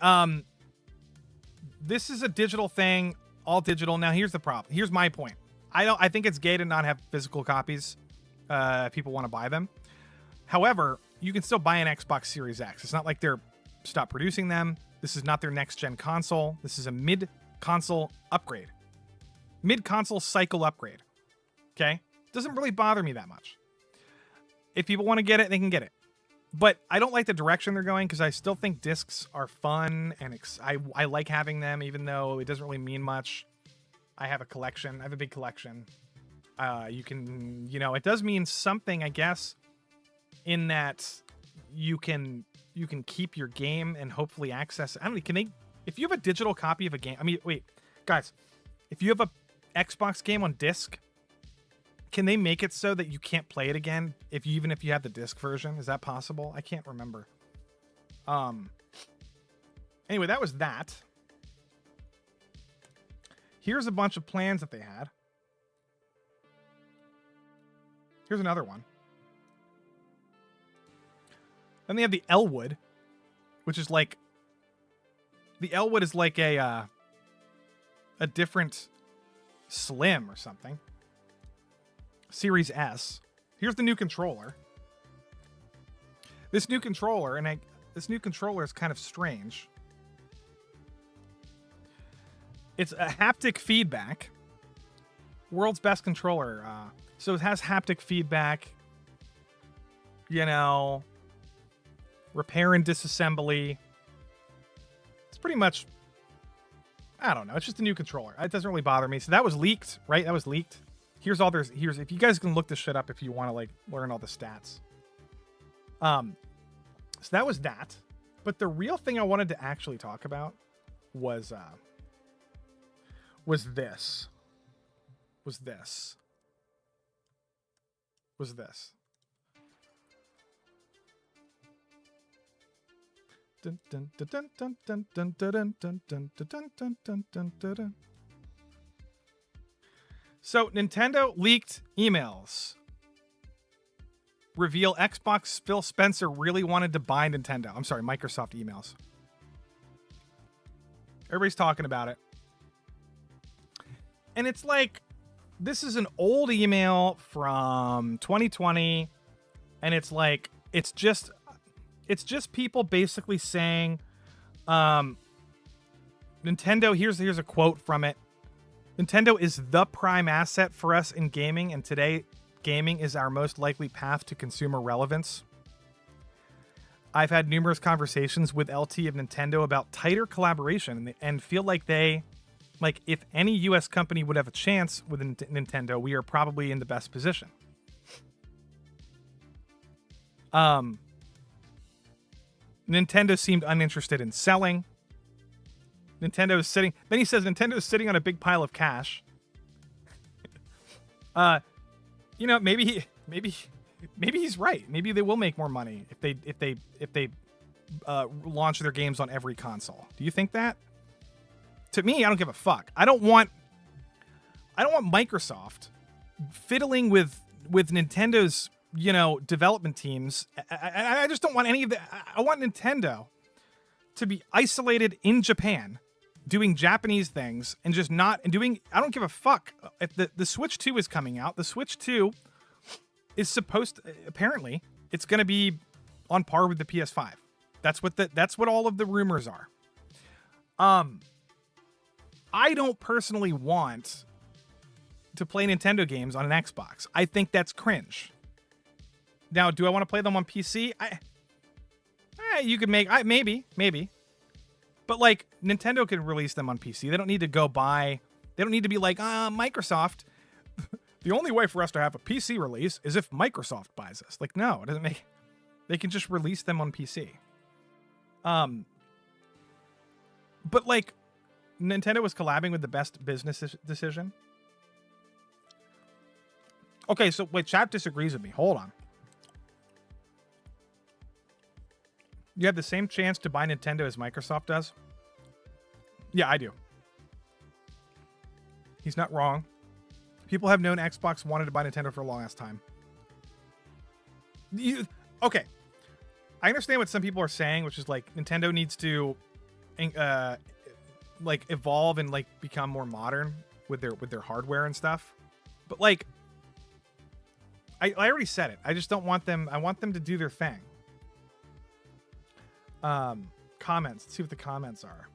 this is a digital thing, all digital. Now, here's the problem. Here's my point. I think it's gay to not have physical copies. If people want to buy them. However, you can still buy an Xbox Series X. It's not like they're stopped producing them. This is not their next gen console. This is a mid-console upgrade. Mid-console cycle upgrade. Okay? Doesn't really bother me that much. If people want to get it, they can get it. But I don't like the direction they're going because I still think discs are fun and I like having them even though it doesn't really mean much. I have a collection. I have a big collection. You can, it does mean something, I guess, in that you can keep your game and hopefully access. I don't know. Can they? If you have a digital copy of a game, I mean, wait, guys, if you have a Xbox game on disc, can they make it so that you can't play it again even if you have the disc version? Is that possible? I can't remember. Anyway, that was that. Here's a bunch of plans that they had. Here's another one. Then they have the Elwood, which is like... The Elwood is like a different Slim or something. Series S. Here's the new controller. This new controller, this new controller is kind of strange. It's a haptic feedback. World's best controller. So it has haptic feedback. Repair and disassembly. It's pretty much, I don't know. It's just a new controller. It doesn't really bother me. So that was leaked, right? That was leaked. Here's if you guys can look this shit up if you want to like learn all the stats. So that was that. But the real thing I wanted to actually talk about was this. So Nintendo leaked emails. Reveal Xbox Phil Spencer really wanted to buy Nintendo. I'm sorry, Microsoft emails. Everybody's talking about it. And it's like, this is an old email from 2020. And it's like, it's just people basically saying, Nintendo, here's a quote from it. Nintendo is the prime asset for us in gaming, and today gaming is our most likely path to consumer relevance. I've had numerous conversations with LT of Nintendo about tighter collaboration and feel like if any US company would have a chance with Nintendo, we are probably in the best position. Nintendo seemed uninterested in selling. Then he says Nintendo is sitting on a big pile of cash. Maybe he's right. Maybe they will make more money if they launch their games on every console. Do you think that? To me, I don't give a fuck. I don't want Microsoft fiddling with Nintendo's development teams. I just don't want any of that. I want Nintendo to be isolated in Japan, doing Japanese things and just not doing. I don't give a fuck if the Switch 2 is coming out. The Switch 2 is apparently it's going to be on par with the PS5. That's what all of the rumors are. I don't personally want to play Nintendo games on an Xbox. I think that's cringe. Now, do I want to play them on PC? You could maybe. But like Nintendo can release them on PC. They don't need to they don't need to be like, Microsoft. The only way for us to have a PC release is if Microsoft buys us. Like, no, it doesn't they can just release them on PC. But like Nintendo was collabing with the best business decision. Okay, so wait, chat disagrees with me. Hold on. You have the same chance to buy Nintendo as Microsoft does? Yeah, I do. He's not wrong. People have known Xbox wanted to buy Nintendo for a long ass time. Okay. I understand what some people are saying, which is like Nintendo needs to evolve and like become more modern with their hardware and stuff. But like I already said it. I just don't want them. I want them to do their thing. Comments. Let's see what the comments are.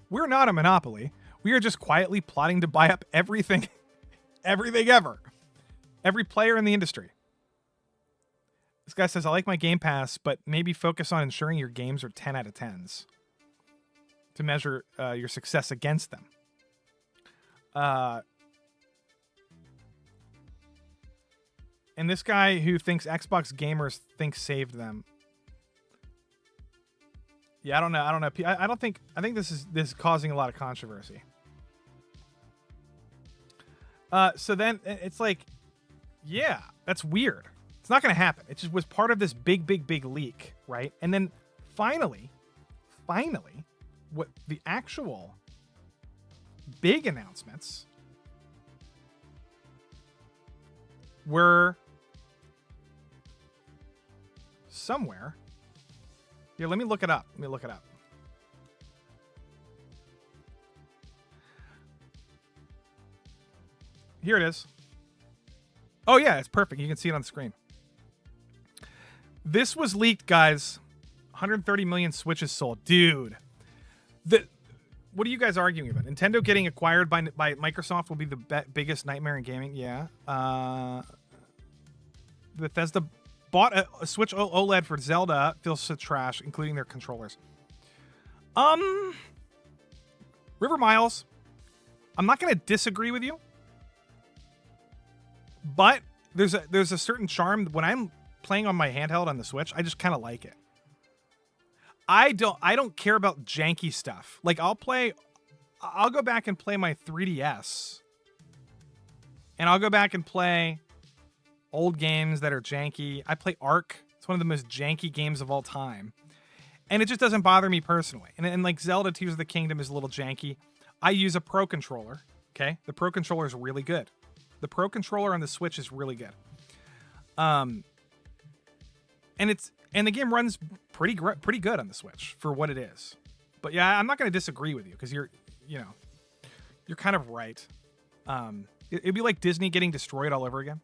We're not a monopoly. We are just quietly plotting to buy up everything ever. Every player in the industry. This guy says, I like my Game Pass, but maybe focus on ensuring your games are 10 out of 10s to measure your success against them. And this guy who thinks Xbox gamers think saved them. Yeah, I don't know. I think this is causing a lot of controversy. So then it's like, yeah, that's weird. It's not going to happen. It just was part of this big leak, right? And then finally, what the actual big announcements were somewhere. Here, let me look it up. Here it is. Oh yeah, it's perfect. You can see it on the screen. This was leaked, guys. 130 million Switches sold. Dude. What are you guys arguing about? Nintendo getting acquired by Microsoft will be the biggest nightmare in gaming. Yeah. Bethesda bought a Switch OLED for Zelda. Feels so trash, including their controllers. River Miles. I'm not going to disagree with you. But there's a certain charm when I'm playing on my handheld on the Switch. I just kind of like it. I don't care about janky stuff. Like I'll go back and play my 3DS. And I'll go back and play old games that are janky. I play Ark. It's one of the most janky games of all time. And it just doesn't bother me personally. And like Zelda Tears of the Kingdom is a little janky. I use a Pro Controller. Okay? The Pro Controller is really good. The Pro Controller on the Switch is really good. And the game runs pretty good on the Switch for what it is. But yeah, I'm not going to disagree with you because you're kind of right. It'd be like Disney getting destroyed all over again.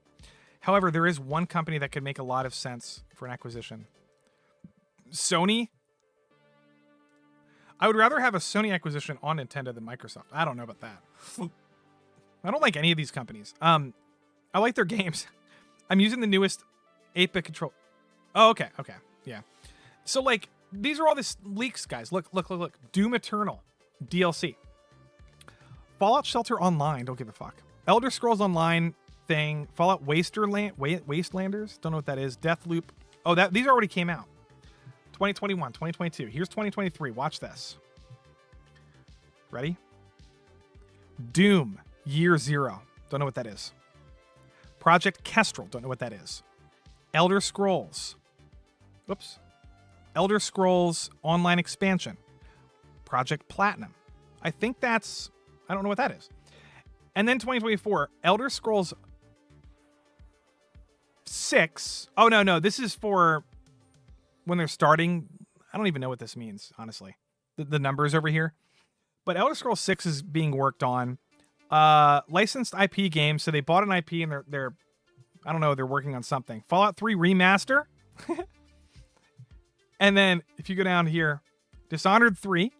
However, there is one company that could make a lot of sense for an acquisition. Sony. I would rather have a Sony acquisition on Nintendo than Microsoft. I don't know about that. I don't like any of these companies. I like their games. I'm using the newest 8-bit control. Oh, okay. Yeah. So, like, these are all these leaks, guys. Look. Doom Eternal DLC. Fallout Shelter Online. Don't give a fuck. Elder Scrolls Online thing. Fallout Wastelanders. Don't know what that is. Deathloop. Oh, these already came out. 2021, 2022. Here's 2023. Watch this. Ready? Doom. Year Zero. Don't know what that is. Project Kestrel. Don't know what that is. Elder Scrolls. Whoops. Elder Scrolls Online Expansion. Project Platinum. I don't know what that is. And then 2024, Elder Scrolls 6. Oh, no. This is for when they're starting. I don't even know what this means, honestly. The numbers over here. But Elder Scrolls 6 is being worked on. Licensed IP game. So they bought an IP and they're I don't know, they're working on something. Fallout 3 Remaster. And then if you go down here, Dishonored 3.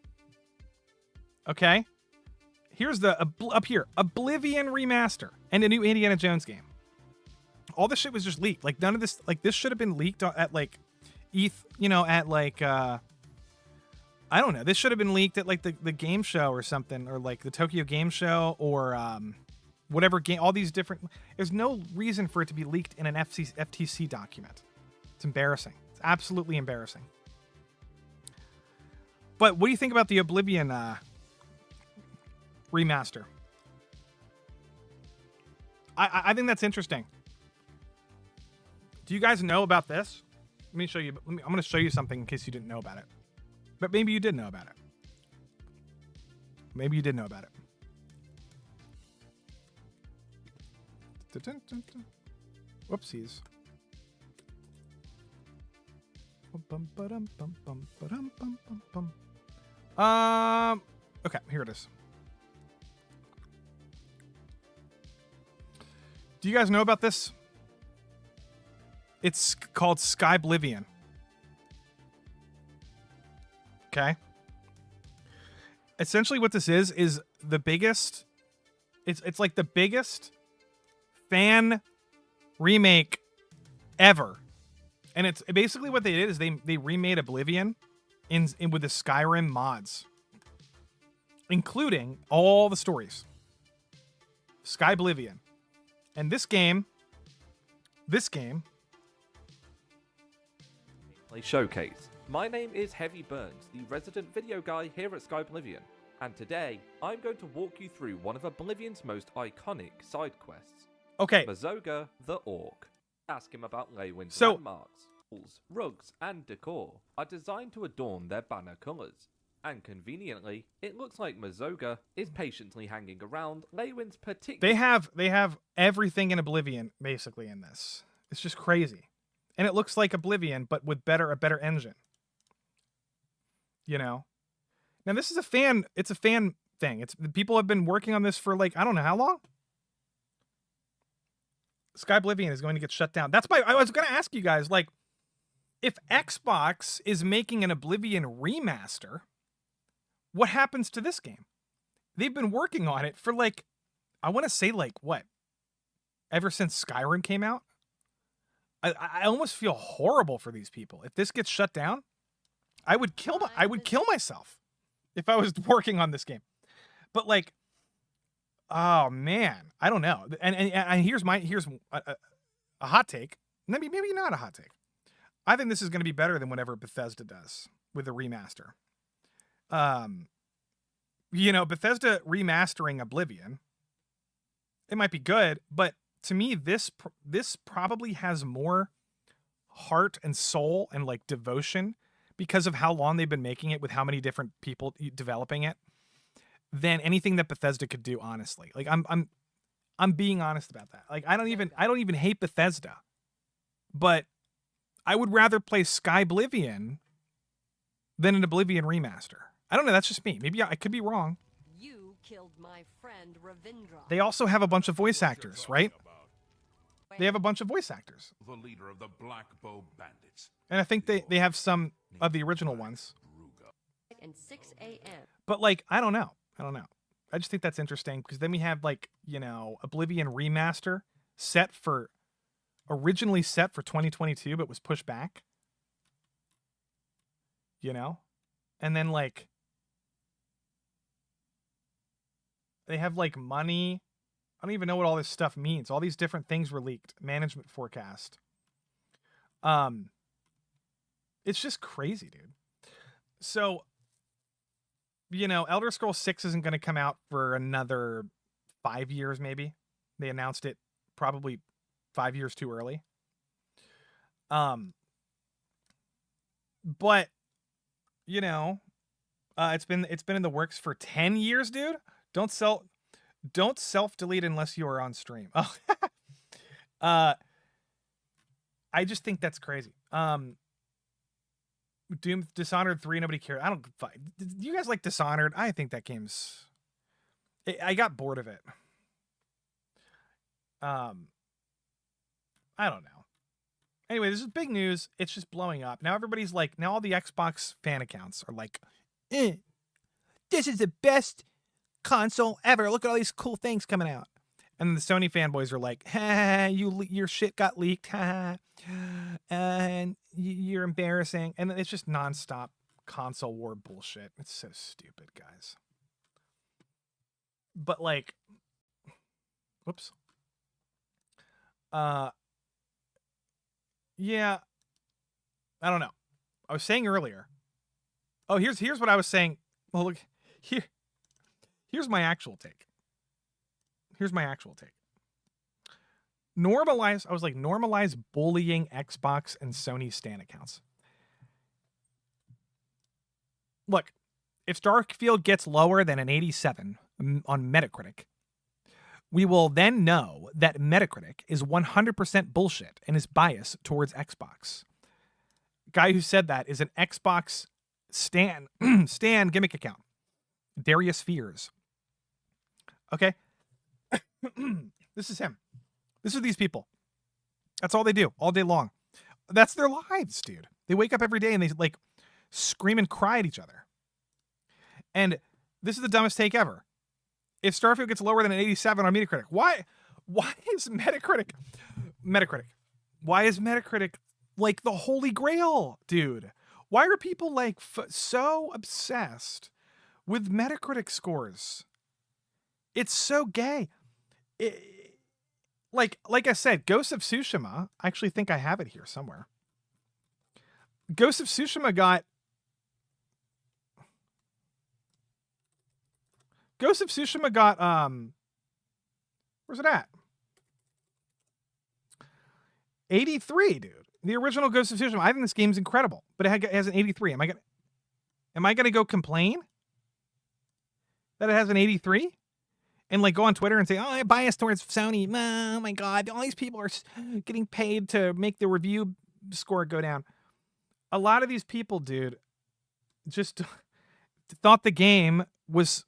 Okay. Here's up here, Oblivion Remaster and a new Indiana Jones game. All this shit was just leaked. Like none of this, like this should have been leaked at like I don't know. This should have been leaked at like the game show or something, or like the Tokyo Game Show, or whatever game. All these different. There's no reason for it to be leaked in an FTC document. It's embarrassing. It's absolutely embarrassing. But what do you think about the Oblivion remaster? I think that's interesting. Do you guys know about this? Let me show you. I'm going to show you something in case you didn't know about it. But maybe you did know about it. Maybe you did know about it. Whoopsies. Okay, here it is. Do you guys know about this? It's called Skyblivion. Okay. Essentially what this is the biggest, it's like the biggest fan remake ever. And it's basically what they did is they remade Oblivion in with the Skyrim mods, including all the stories. Skyblivion. And this game this game. Showcase. My name is Heavy Burns, the resident video guy here at Sky Oblivion, and today I'm going to walk you through one of Oblivion's most iconic side quests. Okay. Mazoga the Orc. Ask him about Leywin's So- landmarks. Walls, rugs, and decor are designed to adorn their banner colours. And conveniently, it looks like Mazoga is patiently hanging around Leywin's particular... They have everything in Oblivion basically in this. It's just crazy. And it looks like Oblivion, but with a better engine. You know? Now this is it's a fan thing. People have been working on this for like, I don't know how long. Sky Oblivion is going to get shut down. I was going to ask you guys, like, if Xbox is making an Oblivion remaster, what happens to this game? They've been working on it for like, I want to say like what? Ever since Skyrim came out? I almost feel horrible for these people. If this gets shut down, I would kill myself if I was working on this game. But like, oh man, I don't know. And here's a hot take. Maybe not a hot take. I think this is going to be better than whatever Bethesda does with the remaster. Bethesda remastering Oblivion, it might be good, but to me, this probably has more heart and soul and like devotion because of how long they've been making it with how many different people developing it than anything that Bethesda could do. Honestly, like I'm being honest about that. Like I don't even hate Bethesda, but I would rather play Sky Oblivion than an Oblivion remaster. I don't know. That's just me. Maybe I could be wrong. You killed my friend Ravindra. They also have a bunch of voice actors, right? They have a bunch of voice actors. The leader of the Black Bow Bandits. And I think they have some of the original ones. And 6 a.m. But like, I don't know. I just think that's interesting because then we have like, Oblivion remaster originally set for 2022, but was pushed back. And then like, they have like money. I don't even know what all this stuff means. All these different things were leaked. Management forecast. It's just crazy, dude. So, Elder Scrolls 6 isn't going to come out for another 5 years, maybe. They announced it probably 5 years too early. But it's been in the works for 10 years, dude. Don't self-delete unless you are on stream. Oh. I just think that's crazy. Doom Dishonored 3, nobody cared. Do you guys like Dishonored? I think that game's I got bored of it. I don't know. Anyway, this is big news. It's just blowing up. Now everybody's like, now all the Xbox fan accounts are like, this is the best console ever. Look at all these cool things coming out. And the Sony fanboys are like, your shit got leaked. And you're embarrassing. And it's just nonstop console war bullshit. It's so stupid, guys. But like, whoops. Yeah, I don't know. I was saying earlier. Oh, here's what I was saying. Well, look here. Here's my actual take. Normalize bullying Xbox and Sony stan accounts. Look, if Starfield gets lower than an 87 on Metacritic, we will then know that Metacritic is 100% bullshit and is biased towards Xbox. Guy who said that is an Xbox stan gimmick account. Darius Fears. Okay? This is him. This are these people. That's all they do all day long. That's their lives, dude. They wake up every day and they like scream and cry at each other. And this is the dumbest take ever. If Starfield gets lower than an 87 on Metacritic, why is Metacritic why is Metacritic like the holy grail, dude? Why are people like so obsessed with Metacritic scores? It's so gay. like I said, Ghost of Tsushima, I actually think I have it here somewhere. Ghost of Tsushima got where's it at? 83, dude. The original Ghost of Tsushima. I think this game's incredible, but it has an 83. Am I gonna go complain that it has an 83? And like go on Twitter and say, "Oh, I'm biased towards Sony." Oh my god, all these people are getting paid to make the review score go down. A lot of these people, dude, just thought the game was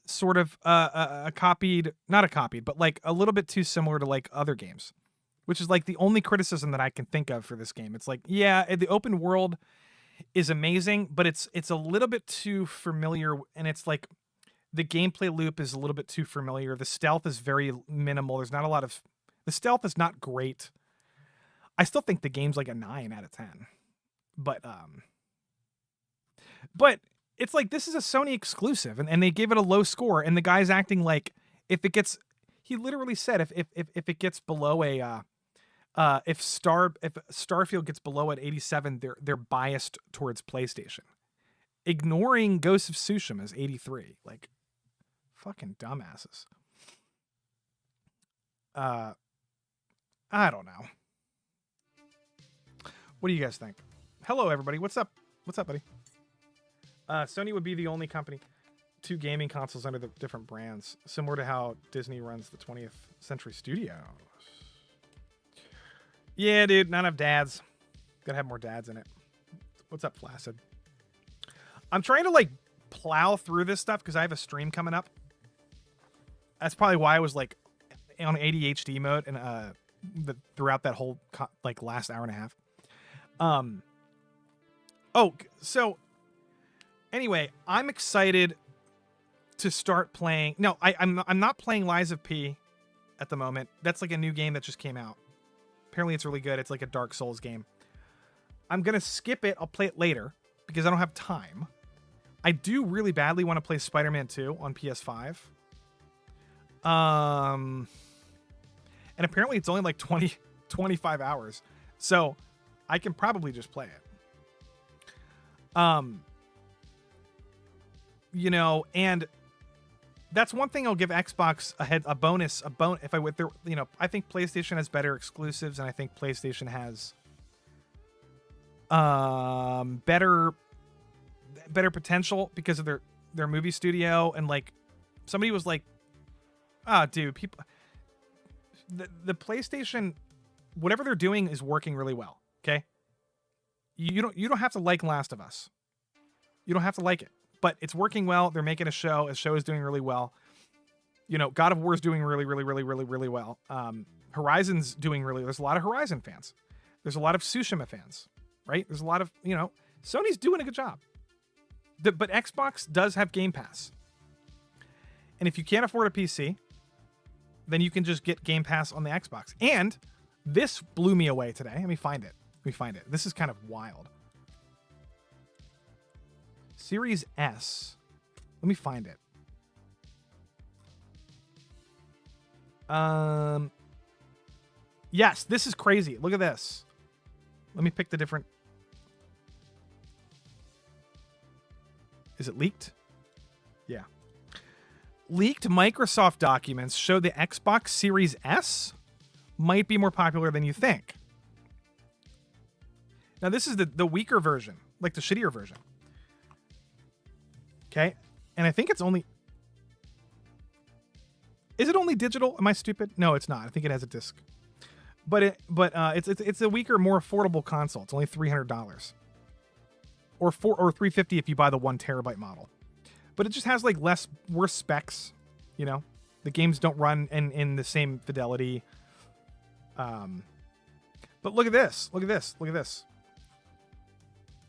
sort of not a copied, but like a little bit too similar to like other games, which is like the only criticism that I can think of for this game. It's like, yeah, the open world is amazing, but it's a little bit too familiar, and it's like the gameplay loop is a little bit too familiar. The stealth is very minimal. There's not a lot of the stealth is not great. I still think the game's like a 9 out of 10. But it's like this is a Sony exclusive, and they gave it a low score, and the guy's acting like he literally said if it gets below if Starfield gets below at 87, they're biased towards PlayStation. Ignoring Ghost of Tsushima is 83. Like, fucking dumbasses. I don't know. What do you guys think? Hello, everybody. What's up? What's up, buddy? Sony would be the only company, 2 gaming consoles under the different brands, similar to how Disney runs the 20th Century Studios. Yeah, dude, not enough dads. Gotta have more dads in it. What's up, Flaccid? I'm trying to like plow through this stuff because I have a stream coming up. That's probably why I was like on ADHD mode and throughout that whole like last hour and a half. So anyway, I'm excited to start playing. No, I'm not playing Lies of P at the moment. That's like a new game that just came out. Apparently it's really good. It's like a Dark Souls game. I'm going to skip it. I'll play it later because I don't have time. I do really badly want to play Spider-Man 2 on PS5. And apparently it's only like 25 hours. So I can probably just play it. You know, and that's one thing I'll give Xbox a bonus if I went there. You know, I think PlayStation has better exclusives, and I think PlayStation has better potential because of their movie studio. And like somebody was like, dude, people, the PlayStation, whatever they're doing is working really well. Okay, you don't have to like Last of Us. You don't have to like it. But it's working well. They're making a show. A show is doing really well. You know, God of War is doing really, really, really, really, really well. Horizon's doing really. There's a lot of Horizon fans. There's a lot of Tsushima fans, right? There's a lot of, you know, Sony's doing a good job. But Xbox does have Game Pass. And if you can't afford a PC, then you can just get Game Pass on the Xbox. And this blew me away today. Let me find it. This is kind of wild. Series S. Let me find it. Yes, this is crazy. Look at this. Let me pick the different. Is it leaked? Yeah. Leaked Microsoft documents show the Xbox Series S might be more popular than you think. Now, this is the weaker version, like the shittier version. Okay, and I think it's only... Is it only digital? Am I stupid? No, it's not. I think it has a disc. But it's a weaker, more affordable console. It's only $300, or $350 if you buy the 1 terabyte model. But it just has like worse specs. You know, the games don't run in the same fidelity. But look at this. Look at this. Look at this.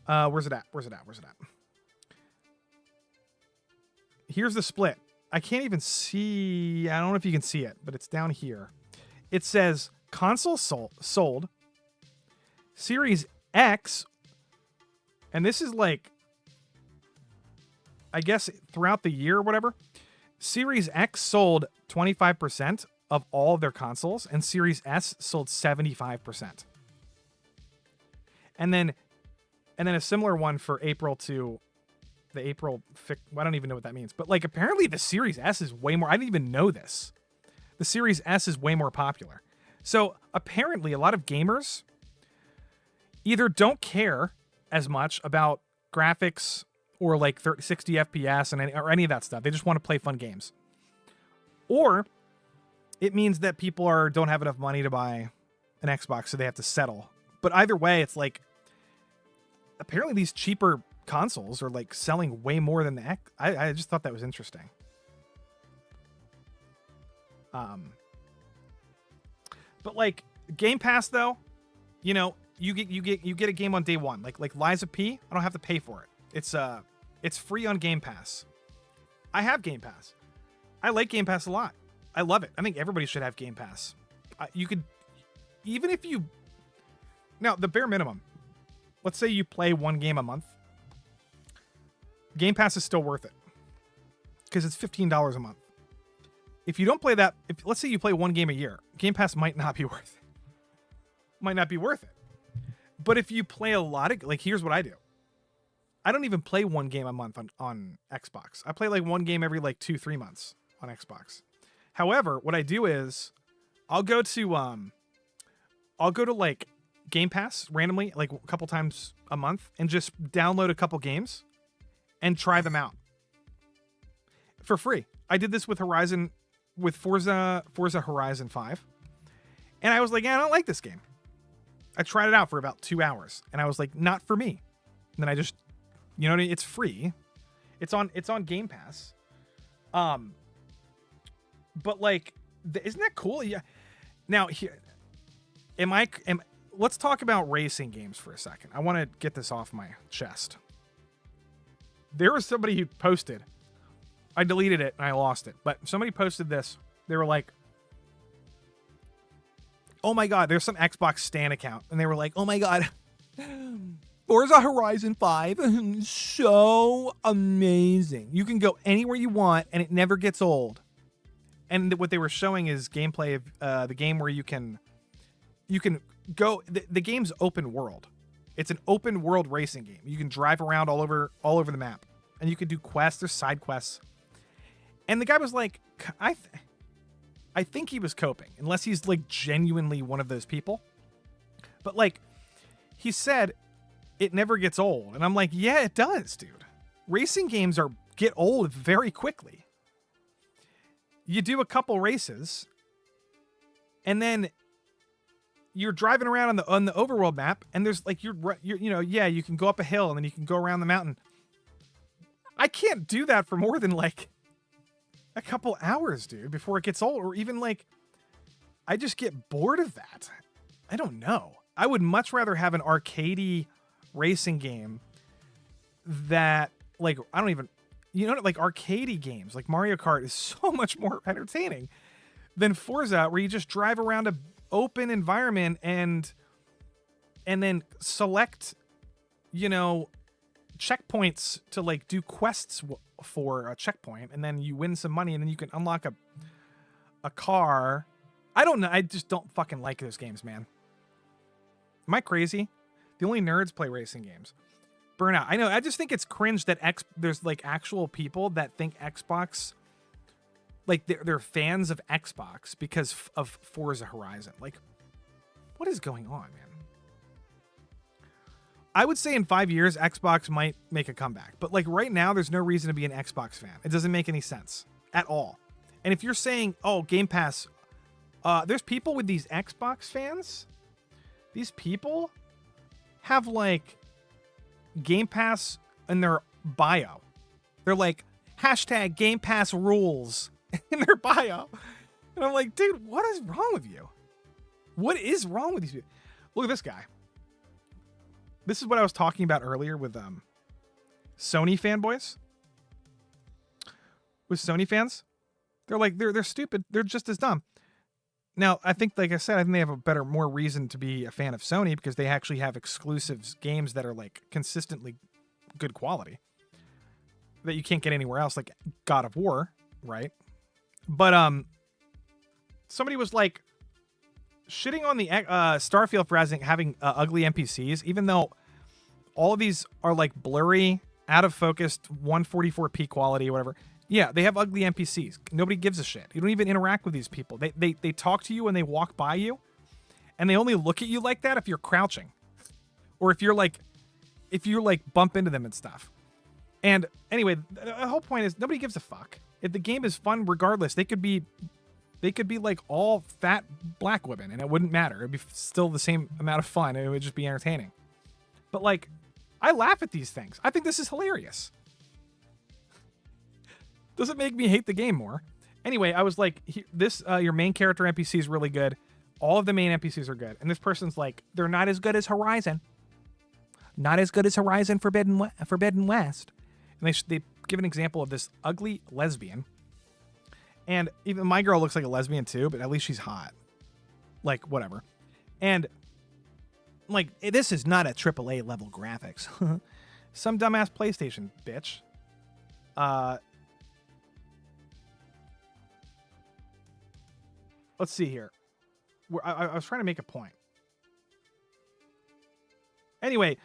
Where's it at? Here's the split. I can't even see. I don't know if you can see it, but it's down here. It says console sold. Series X. And this is like, I guess throughout the year or whatever. Series X sold 25%. of all of their consoles, and Series S sold 75%. And then a similar one for April to the April. I don't even know what that means, but like apparently the Series S is way more. I didn't even know this. The Series S is way more popular. So apparently a lot of gamers either don't care as much about graphics or like 60 FPS or any of that stuff. They just want to play fun games. Or it means that people don't have enough money to buy an Xbox, so they have to settle. But either way, it's like apparently these cheaper consoles are like selling way more than the X. I just thought that was interesting. But like Game Pass though, you know, you get a game on day one. Like Liza P, I don't have to pay for it. It's free on Game Pass. I have Game Pass. I like Game Pass a lot. I love it. I think everybody should have Game Pass. You could, even if you, now the bare minimum, let's say you play one game a month, Game Pass is still worth it because it's $15 a month. If you don't play that, let's say you play one game a year, Game Pass might not be worth it. Might not be worth it. But if you play a lot of, like, here's what I do. I don't even play one game a month on Xbox. I play like one game every like 2-3 months on Xbox. However, what I do is I'll go to like Game Pass randomly, like a couple times a month, and just download a couple games and try them out for free. I did this with Forza Horizon 5. And I was like, yeah, I don't like this game. I tried it out for about 2 hours and I was like, not for me. And then I just, you know what I mean? It's free. It's on Game Pass. But like, isn't that cool? Yeah. Now here, let's talk about racing games for a second. I want to get this off my chest. There was somebody who posted, I deleted it and I lost it, but somebody posted this. They were like, oh my God, there's some Xbox Stan account. And they were like, oh my God, Forza Horizon 5, so amazing. You can go anywhere you want and it never gets old. And what they were showing is gameplay of the game where you can go, the game's open world. It's an open world racing game. You can drive around all over the map and you can do quests. There's side quests. And the guy was like, I think he was coping, unless he's like genuinely one of those people. But like he said, it never gets old. And I'm like, yeah, it does, dude. Racing games get old very quickly. You do a couple races and then you're driving around on the overworld map and there's like, you can go up a hill and then you can go around the mountain. I can't do that for more than like a couple hours, dude, before it gets old. Or even like, I just get bored of that. I don't know. I would much rather have an arcadey racing game that like, I don't even, like arcadey games like Mario Kart is so much more entertaining than Forza, where you just drive around a open environment and then select, checkpoints to like do quests for a checkpoint, and then you win some money and then you can unlock a car. I don't know. I just don't fucking like those games, man. Am I crazy? The only nerds play racing games. Burnout. I know. I just think it's cringe that there's like actual people that think Xbox, like they're fans of Xbox because of Forza Horizon. Like, what is going on, man? I would say in 5 years, Xbox might make a comeback. But like right now, there's no reason to be an Xbox fan. It doesn't make any sense at all. And if you're saying, oh, Game Pass, there's people with these Xbox fans. These people have like Game Pass in their bio. They're like, hashtag Game Pass rules in their bio. And I'm like, dude, what is wrong with you? What is wrong with these people? Look at this guy. This is what I was talking about earlier with Sony fanboys. With Sony fans. They're like, they're stupid. They're just as dumb. Now, I think, like I said, I think they have more reason to be a fan of Sony because they actually have exclusive games that are like consistently good quality that you can't get anywhere else, like God of War, right? But somebody was like shitting on the Starfield for having ugly NPCs, even though all of these are like blurry, out of focus, 144p quality or whatever. Yeah, they have ugly NPCs. Nobody gives a shit. You don't even interact with these people. They talk to you and they walk by you, and they only look at you like that if you're crouching, or if you're like bump into them and stuff. And anyway, the whole point is nobody gives a fuck. If the game is fun, regardless, they could be like all fat black women, and it wouldn't matter. It'd be still the same amount of fun. It would just be entertaining. But like, I laugh at these things. I think this is hilarious. Doesn't make me hate the game more. Anyway, I was like, your main character NPC is really good. All of the main NPCs are good. And this person's like, they're not as good as Horizon. Not as good as Horizon Forbidden West. And they give an example of this ugly lesbian. And even my girl looks like a lesbian too, but at least she's hot. Like, whatever. And like, this is not a AAA level graphics. Some dumbass PlayStation, bitch. Let's see here. I was trying to make a point. Anyway,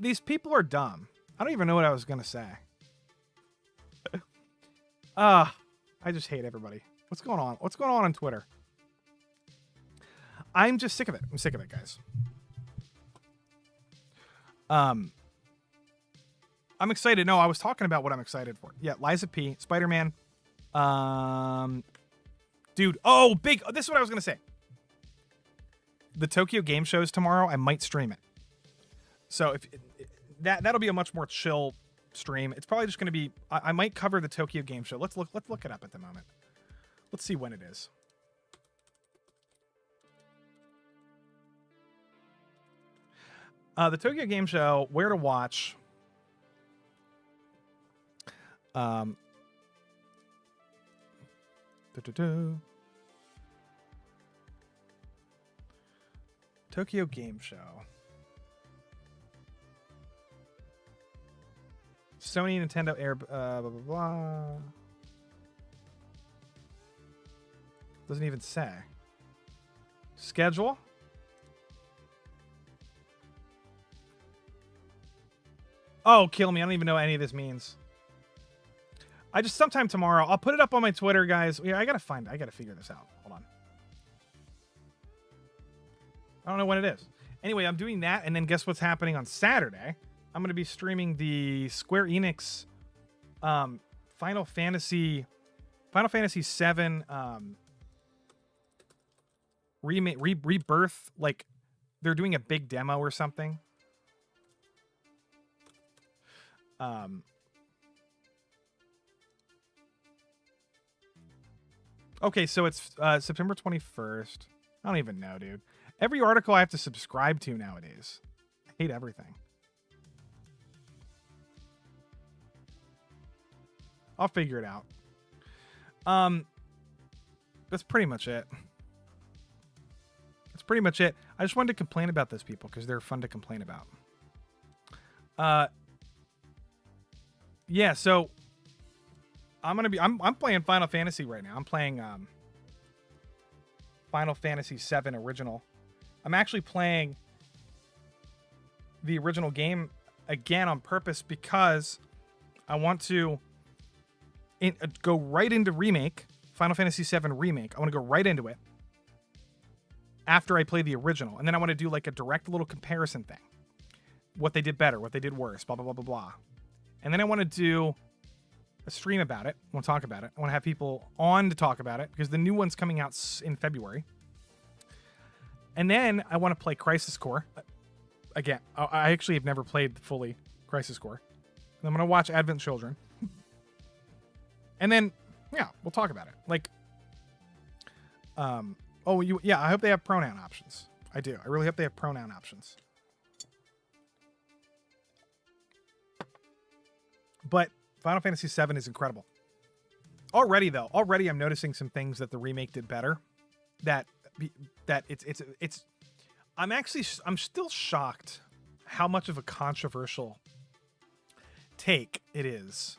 these people are dumb. I don't even know what I was going to say. I just hate everybody. What's going on? What's going on Twitter? I'm just sick of it. I'm sick of it, guys. I'm excited. No, I was talking about what I'm excited for. Yeah, Liza P, Spider-Man. Dude. Oh, big. This is what I was going to say. The Tokyo Game Show is tomorrow. I might stream it. So if that'll be a much more chill stream. It's probably just going to be, I might cover the Tokyo Game Show. Let's look it up at the moment. Let's see when it is. The Tokyo Game Show, where to watch. Tokyo Game Show. Sony, Nintendo, Air, blah, blah, blah. Doesn't even say. Schedule? Oh, kill me. I don't even know what any of this means. Sometime tomorrow, I'll put it up on my Twitter, guys. Yeah, I gotta figure this out. Hold on. I don't know when it is. Anyway, I'm doing that, and then guess what's happening on Saturday? I'm gonna be streaming the Square Enix Final Fantasy VII rebirth. Like, they're doing a big demo or something. Okay, so it's September 21st. I don't even know, dude. Every article I have to subscribe to nowadays. I hate everything. I'll figure it out. That's pretty much it. That's pretty much it. I just wanted to complain about those people because they're fun to complain about. Yeah, so I'm playing Final Fantasy right now. I'm playing Final Fantasy VII Original. I'm actually playing the original game again on purpose because I want to go right into Remake, Final Fantasy VII Remake. I want to go right into it after I play the original. And then I want to do like a direct little comparison thing. What they did better, what they did worse, blah, blah, blah, blah, blah. And then I want to do a stream about it. I want to talk about it. I want to have people on to talk about it because the new one's coming out in February. And then I want to play Crisis Core. Again, I actually have never played fully Crisis Core. And I'm going to watch Advent Children. And then, yeah, we'll talk about it. Like, I hope they have pronoun options. I do. I really hope they have pronoun options. But Final Fantasy VII is incredible. Already I'm noticing some things that the remake did better. I'm still shocked how much of a controversial take it is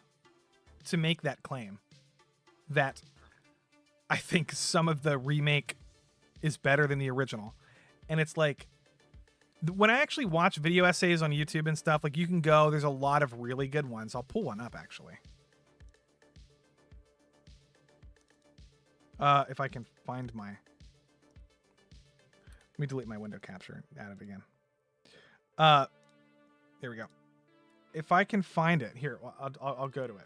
to make that claim that I think some of the remake is better than the original. And it's like, when I actually watch video essays on YouTube and stuff, like you can go, there's a lot of really good ones. I'll pull one up actually. If I can find my, let me delete my window capture and add it again. There we go. If I can find it here, I'll go to it.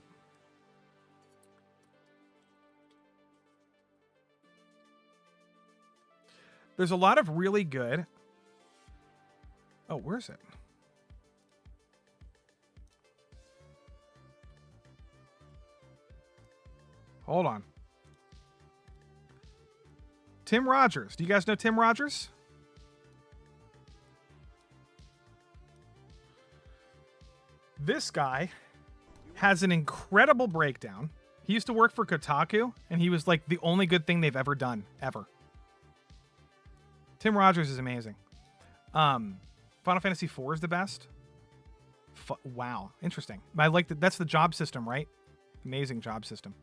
There's a lot of really good. Oh, where's it? Hold on. Tim Rogers. Do you guys know Tim Rogers? This guy has an incredible breakdown. He used to work for Kotaku, and he was like the only good thing they've ever done, ever. Tim Rogers is amazing. Final Fantasy IV is the best. Wow, interesting. I like that. That's the job system, right? Amazing job system.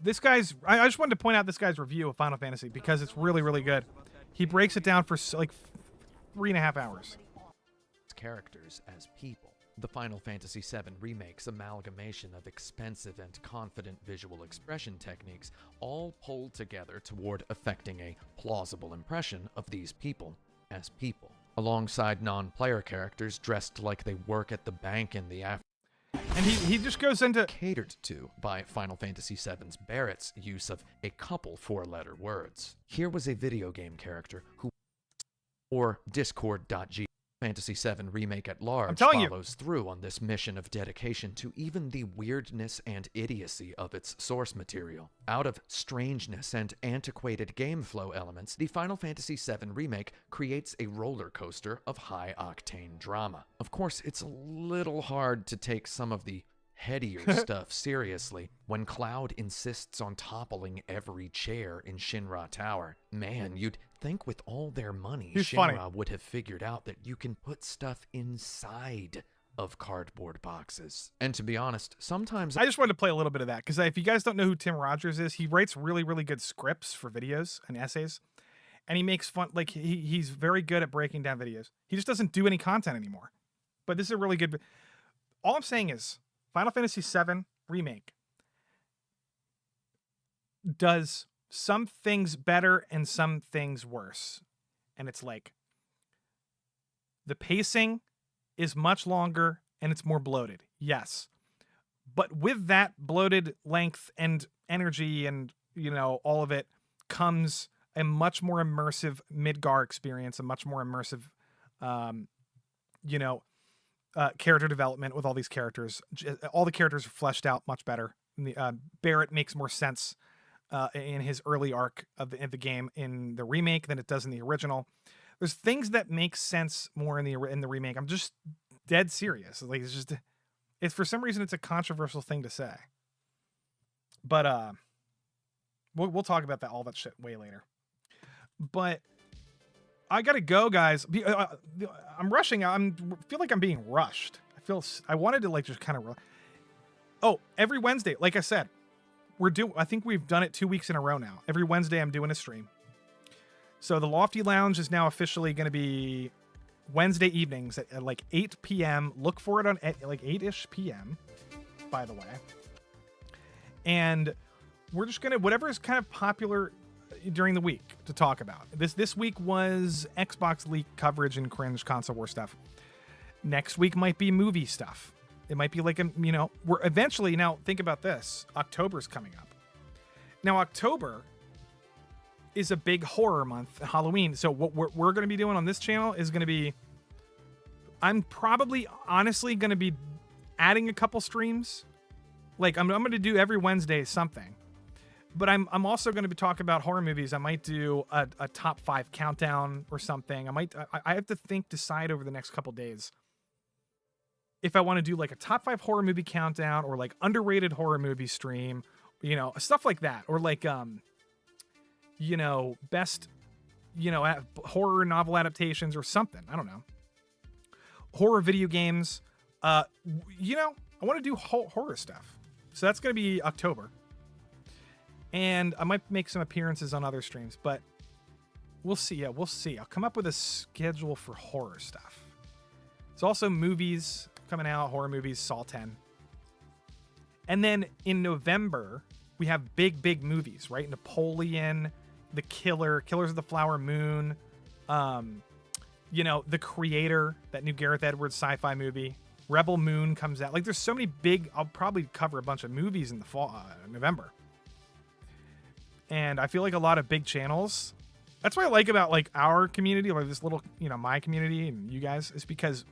This guy's. I just wanted to point out this guy's review of Final Fantasy because it's really, really good. He breaks it down for like 3.5 hours. Characters as people. The Final Fantasy VII Remake's amalgamation of expensive and confident visual expression techniques all pulled together toward effecting a plausible impression of these people as people, alongside non-player characters dressed like they work at the bank in the afternoon. And he just goes into Catered to by Final Fantasy VII's Barrett's use of a couple four-letter words. Here was a video game character who, or Discord.g. Fantasy VII Remake at large follows through on this mission of dedication to even the weirdness and idiocy of its source material. Out of strangeness and antiquated game flow elements, the Final Fantasy VII Remake creates a roller coaster of high-octane drama. Of course, it's a little hard to take some of the headier stuff seriously when Cloud insists on toppling every chair in Shinra Tower. Man, you'd think with all their money, Shinra would have figured out that you can put stuff inside of cardboard boxes. And to be honest, sometimes I just wanted to play a little bit of that because if you guys don't know who Tim Rogers is, he writes really, really good scripts for videos and essays. And he makes fun, like he's very good at breaking down videos. He just doesn't do any content anymore. But this is a really good. All I'm saying is Final Fantasy VII Remake does some things better and some things worse. And it's like the pacing is much longer and it's more bloated. Yes. But with that bloated length and energy and, you know, all of it comes a much more immersive Midgar experience, a much more immersive, character development with all these characters. All the characters are fleshed out much better. Barrett makes more sense in his early arc of the game in the remake than it does in the original. There's things that make sense more in the remake. I'm just dead serious. Like it's for some reason it's a controversial thing to say. But we'll talk about all that shit way later. But I gotta go, guys. I'm rushing. Feel like I'm being rushed. I wanted to just kind of. Oh, every Wednesday, like I said, I think we've done it 2 weeks in a row now. Every Wednesday, I'm doing a stream. So the Lofti Lounge is now officially going to be Wednesday evenings at like 8 p.m. Look for it at like 8-ish p.m., by the way. And we're just going to, whatever is kind of popular during the week to talk about. This week was Xbox leak coverage and Cringe console war stuff. Next week might be movie stuff. It might be like, we're eventually, now think about this. October's coming up. Now, October is a big horror month, Halloween. So what we're going to be doing on this channel is going to be, I'm probably honestly going to be adding a couple streams. Like I'm going to do every Wednesday something. But I'm also going to be talking about horror movies. I might do a top 5 countdown or something. I have to decide over the next couple days if I want to do like a top 5 horror movie countdown or like underrated horror movie stream, stuff like that. Or like, best, horror novel adaptations or something. I don't know. Horror video games. I want to do horror stuff. So that's going to be October. And I might make some appearances on other streams, but we'll see. Yeah, we'll see. I'll come up with a schedule for horror stuff. There's also movies coming out, horror movies, Saw 10. And then in November, we have big movies, right? Napoleon, The Killer, Killers of the Flower Moon, you know, The Creator, that new Gareth Edwards sci-fi movie. Rebel Moon comes out. Like, there's so many big. I'll probably cover a bunch of movies in the fall, November. And I feel like a lot of big channels. That's what I like about like our community, like this little, you know, my community and you guys, is because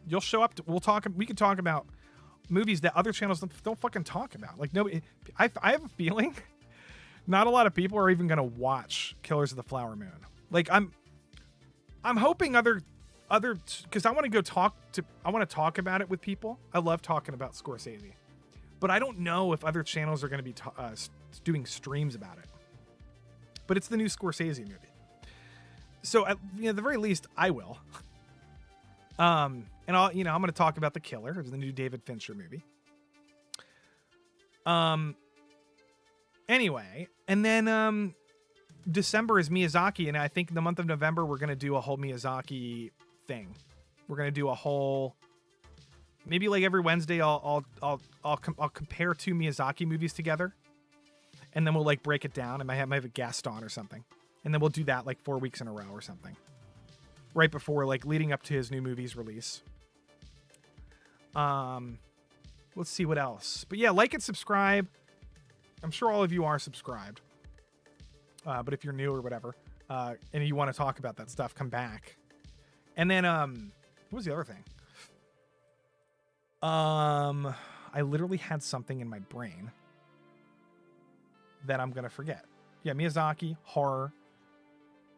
you'll show up. We can talk about movies that other channels don't fucking talk about. Like, nobody. I have a feeling not a lot of people are even gonna watch Killers of the Flower Moon. Like, I'm hoping other because I want to talk about it with people. I love talking about Scorsese, but I don't know if other channels are going to be doing streams about it. But it's the new Scorsese movie, so at the very least, I will. And I'm going to talk about The Killer, the new David Fincher movie. Anyway, and then December is Miyazaki, and I think in the month of November we're going to do a whole Miyazaki thing. We're going to do a whole, maybe like every Wednesday I'll compare 2 Miyazaki movies together, and then we'll like break it down. I might have a guest on or something, and then we'll do that like 4 weeks in a row or something, right before, like, leading up to his new movie's release. Let's see what else. But yeah, like and subscribe. I'm sure all of you are subscribed. But if you're new or whatever, and you want to talk about that stuff, come back. And then, what was the other thing? I literally had something in my brain that I'm going to forget. Yeah, Miyazaki, horror,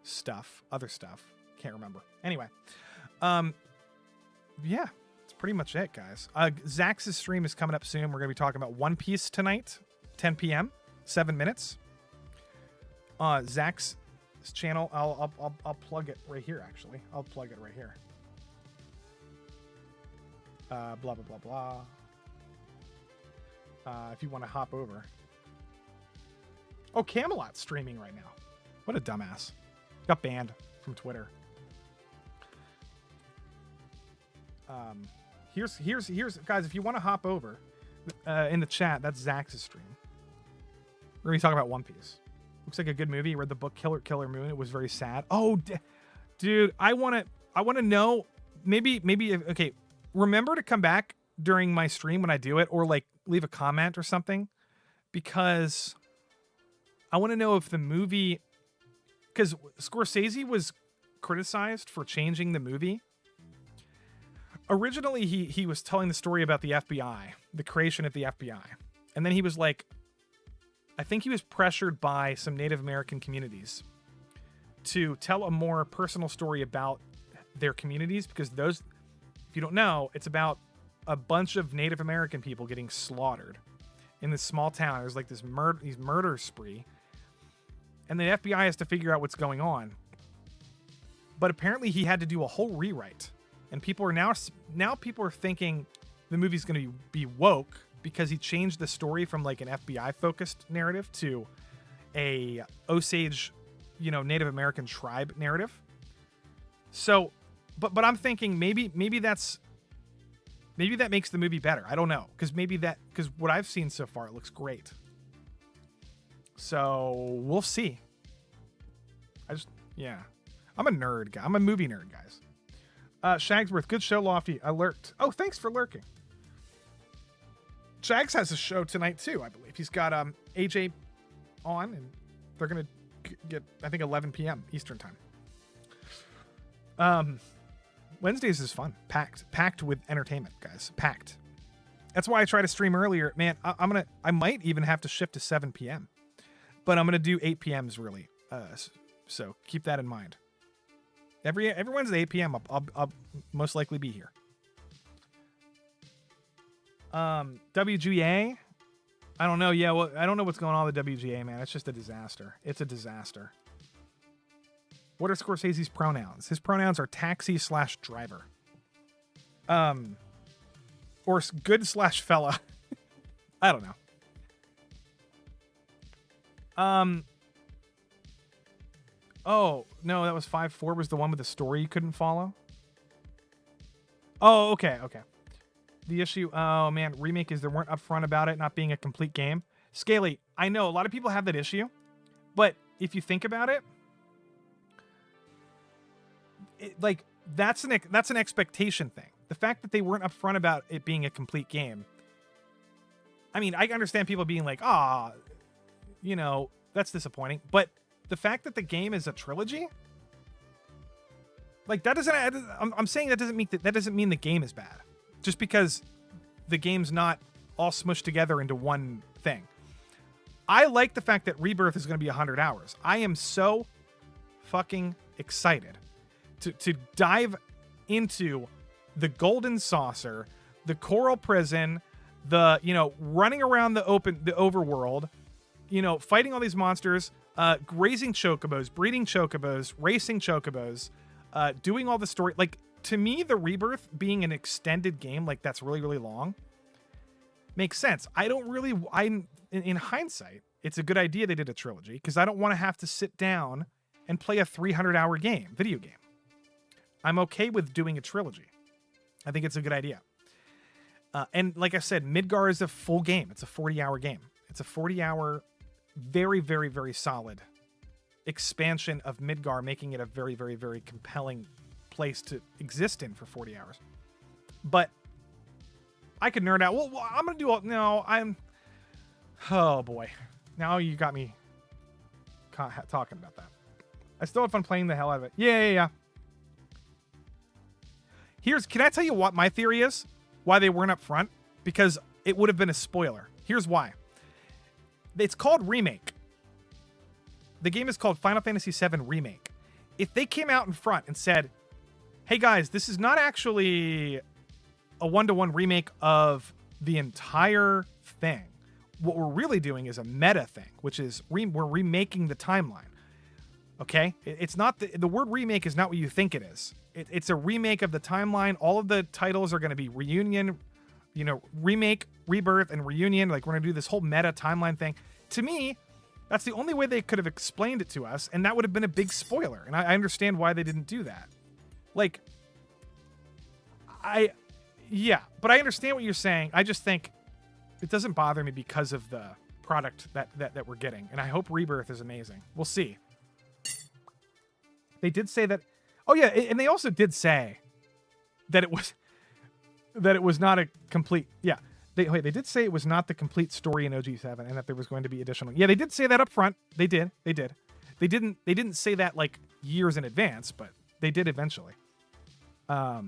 stuff, other stuff. Can't remember. Anyway, yeah, that's pretty much it, guys. Zach's stream is coming up soon. We're going to be talking about One Piece tonight, 10 p.m., 7 minutes. Zach's channel, I'll plug it right here. Actually, I'll plug it right here. Blah blah blah blah. If you want to hop over. Oh, Camelot's streaming right now. What a dumbass. Got banned from Twitter. Here's guys. If you want to hop over in the chat, that's Zach's stream. We're gonna be talking about One Piece. Looks like a good movie. Read the book Killer Moon. It was very sad. Oh, dude, I want to know. Maybe. Okay, remember to come back during my stream when I do it, or like leave a comment or something, because I want to know if the movie, because Scorsese was criticized for changing the movie. Originally, he was telling the story about the FBI, the creation of the FBI, and then he was like, I think he was pressured by some Native American communities to tell a more personal story about their communities, because those, if you don't know, it's about a bunch of Native American people getting slaughtered in this small town. There's like this murder spree, and the FBI has to figure out what's going on. But apparently he had to do a whole rewrite, and people are now people are thinking the movie's going to be woke, because he changed the story from like an FBI-focused narrative to a Osage, Native American tribe narrative. So, but I'm thinking maybe that makes the movie better. I don't know, because what I've seen so far, it looks great. So we'll see. I'm a nerd guy. I'm a movie nerd, guys. Shagsworth, good show, Lofty. I lurked. Oh, thanks for lurking. Shags has a show tonight too, I believe. He's got AJ on, and they're gonna get, I think, 11 p.m. Eastern time. Wednesdays is fun, packed with entertainment, guys. Packed. That's why I try to stream earlier, man. I might even have to shift to 7 p.m., but I'm gonna do 8 p.m.s really. So keep that in mind. Every Wednesday 8 p.m. I'll most likely be here. WGA, I don't know. Yeah, well, I don't know what's going on with WGA, man. It's just a disaster. It's a disaster. What are Scorsese's pronouns? His pronouns are taxi/driver. or good slash fella. I don't know. Oh, no, that was 5-4 was the one with the story you couldn't follow. Oh, okay. The issue, oh man, remake is they weren't upfront about it not being a complete game. Scaly, I know a lot of people have that issue, but if you think about it, like that's an expectation thing. The fact that they weren't upfront about it being a complete game. I mean, I understand people being like, you know, that's disappointing, but the fact that the game is a trilogy, like that doesn't. I'm saying that doesn't mean the game is bad, just because the game's not all smushed together into one thing. I like the fact that Rebirth is going to be 100 hours. I am so fucking excited to dive into the Golden Saucer, the Coral Prison, the running around the overworld, fighting all these monsters. Raising chocobos, breeding chocobos, racing chocobos, doing all the story. Like, to me, the Rebirth being an extended game, like that's really, really long, makes sense. In hindsight, it's a good idea they did a trilogy because I don't want to have to sit down and play a 300-hour video game. I'm okay with doing a trilogy. I think it's a good idea. And like I said, Midgar is a full game. It's a 40-hour game. It's a 40-hour very, very, very solid expansion of Midgar, making it a very, very, very compelling place to exist in for 40 hours. But I could nerd out. Well, I'm going to do all... No, oh, boy. Now you got me talking about that. I still have fun playing the hell out of it. Yeah. Can I tell you what my theory is? Why they weren't up front? Because it would have been a spoiler. Here's why. It's called Remake. The game is called Final Fantasy VII Remake. If they came out in front and said, hey guys, this is not actually a one-to-one remake of the entire thing. What we're really doing is a meta thing, which is we're remaking the timeline. Okay? It's not the word remake is not what you think it is. It's a remake of the timeline. All of the titles are going to be reunion, remake, rebirth, and reunion. Like, we're going to do this whole meta timeline thing. To me, that's the only way they could have explained it to us, and that would have been a big spoiler. And I understand why they didn't do that. Like, but I understand what you're saying. I just think it doesn't bother me because of the product that we're getting. And I hope Rebirth is amazing. We'll see. They did say that. Oh yeah, and they also did say that it was not a complete. Yeah, they did say it was not the complete story in OG7, and that there was going to be additional. Yeah, they did say that up front. They did. They didn't say that like years in advance, but they did eventually. Yeah,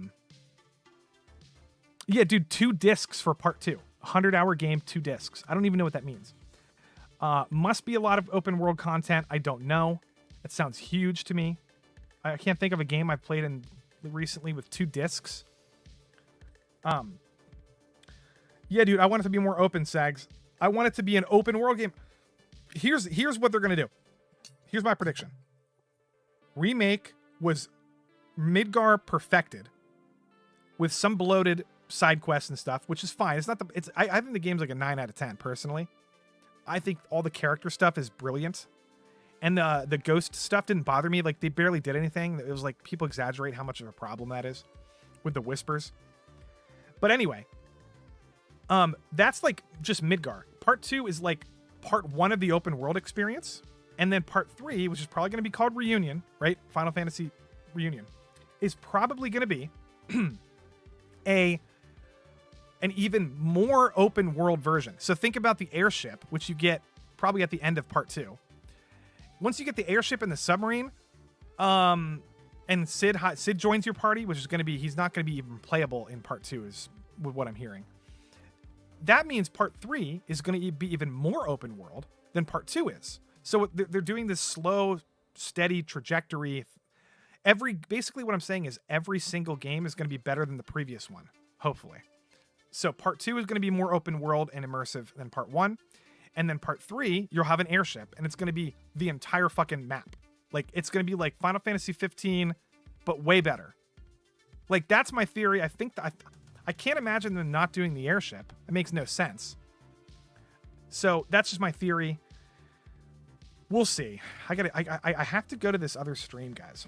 dude, 2 discs for part 2. 100-hour game, 2 discs. I don't even know what that means. Must be a lot of open world content. I don't know. That sounds huge to me. I can't think of a game I've played in recently with 2 discs. Yeah, dude, I want it to be more open, Sags. I want it to be an open world game. Here's what they're gonna do. Here's my prediction. Remake was Midgar perfected with some bloated side quests and stuff, which is fine. It's not I think the game's like a 9 out of 10 personally. I think all the character stuff is brilliant. And the ghost stuff didn't bother me. Like, they barely did anything. It was like people exaggerate how much of a problem that is with the whispers. But anyway, that's like just Midgar. Part 2 is like part 1 of the open world experience. And then part 3, which is probably going to be called Reunion, right? Final Fantasy Reunion, is probably going to be an even more open world version. So think about the airship, which you get probably at the end of part 2. Once you get the airship and the submarine, and Sid joins your party, which is going to be, he's not going to be even playable in part 2 is what I'm hearing. That means part 3 is going to be even more open world than part 2 is. So they're doing this slow, steady trajectory. Basically what I'm saying is every single game is going to be better than the previous one, hopefully. So part 2 is going to be more open world and immersive than part 1. And then part 3, you'll have an airship, and it's going to be the entire fucking map. Like, it's going to be like Final Fantasy 15, but way better. Like, that's my theory. I think I can't imagine them not doing the airship. It makes no sense. So that's just my theory. We'll see. I have to go to this other stream, guys.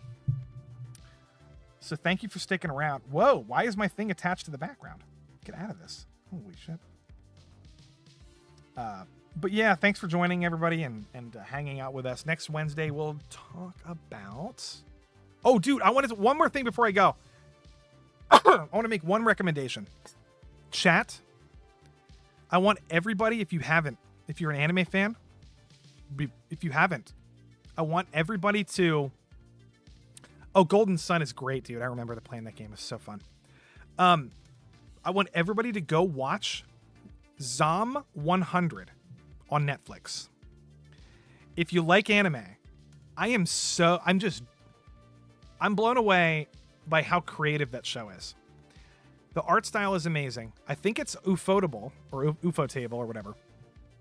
So thank you for sticking around. Whoa, why is my thing attached to the background? Get out of this. Holy shit. But yeah, thanks for joining, everybody, and hanging out with us. Next Wednesday, we'll talk about... Oh, dude, I wanted to... One more thing before I go. I want to make one recommendation. Chat, I want everybody, if you're an anime fan, if you haven't, I want everybody to... Oh, Golden Sun is great, dude. I remember playing that game. It was so fun. I want everybody to go watch Zom 100 on Netflix. If you like anime, I'm blown away by how creative that show is. The art style is amazing. I think it's Ufotable or Ufotable or whatever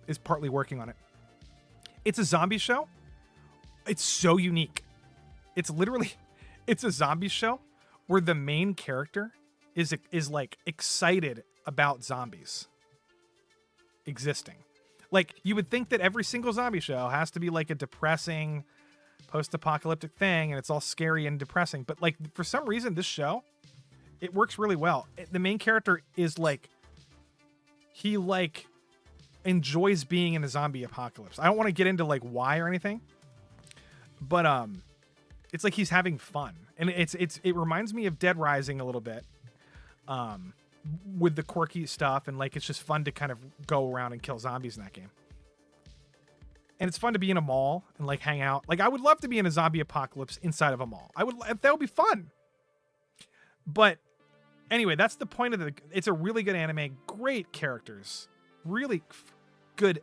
is partly working on it. It's a zombie show. It's so unique. It's a zombie show where the main character is like excited about zombies existing. Like, you would think that every single zombie show has to be like a depressing post-apocalyptic thing and it's all scary and depressing, but like for some reason this show, it works really well. The main character is like, he like enjoys being in a zombie apocalypse. I don't want to get into like why or anything, but it's like he's having fun, and it reminds me of Dead Rising a little bit, with the quirky stuff, and like it's just fun to kind of go around and kill zombies in that game. And it's fun to be in a mall and like hang out. Like, I would love to be in a zombie apocalypse inside of a mall. That would be fun. But anyway, that's the point of it's a really good anime, great characters, really good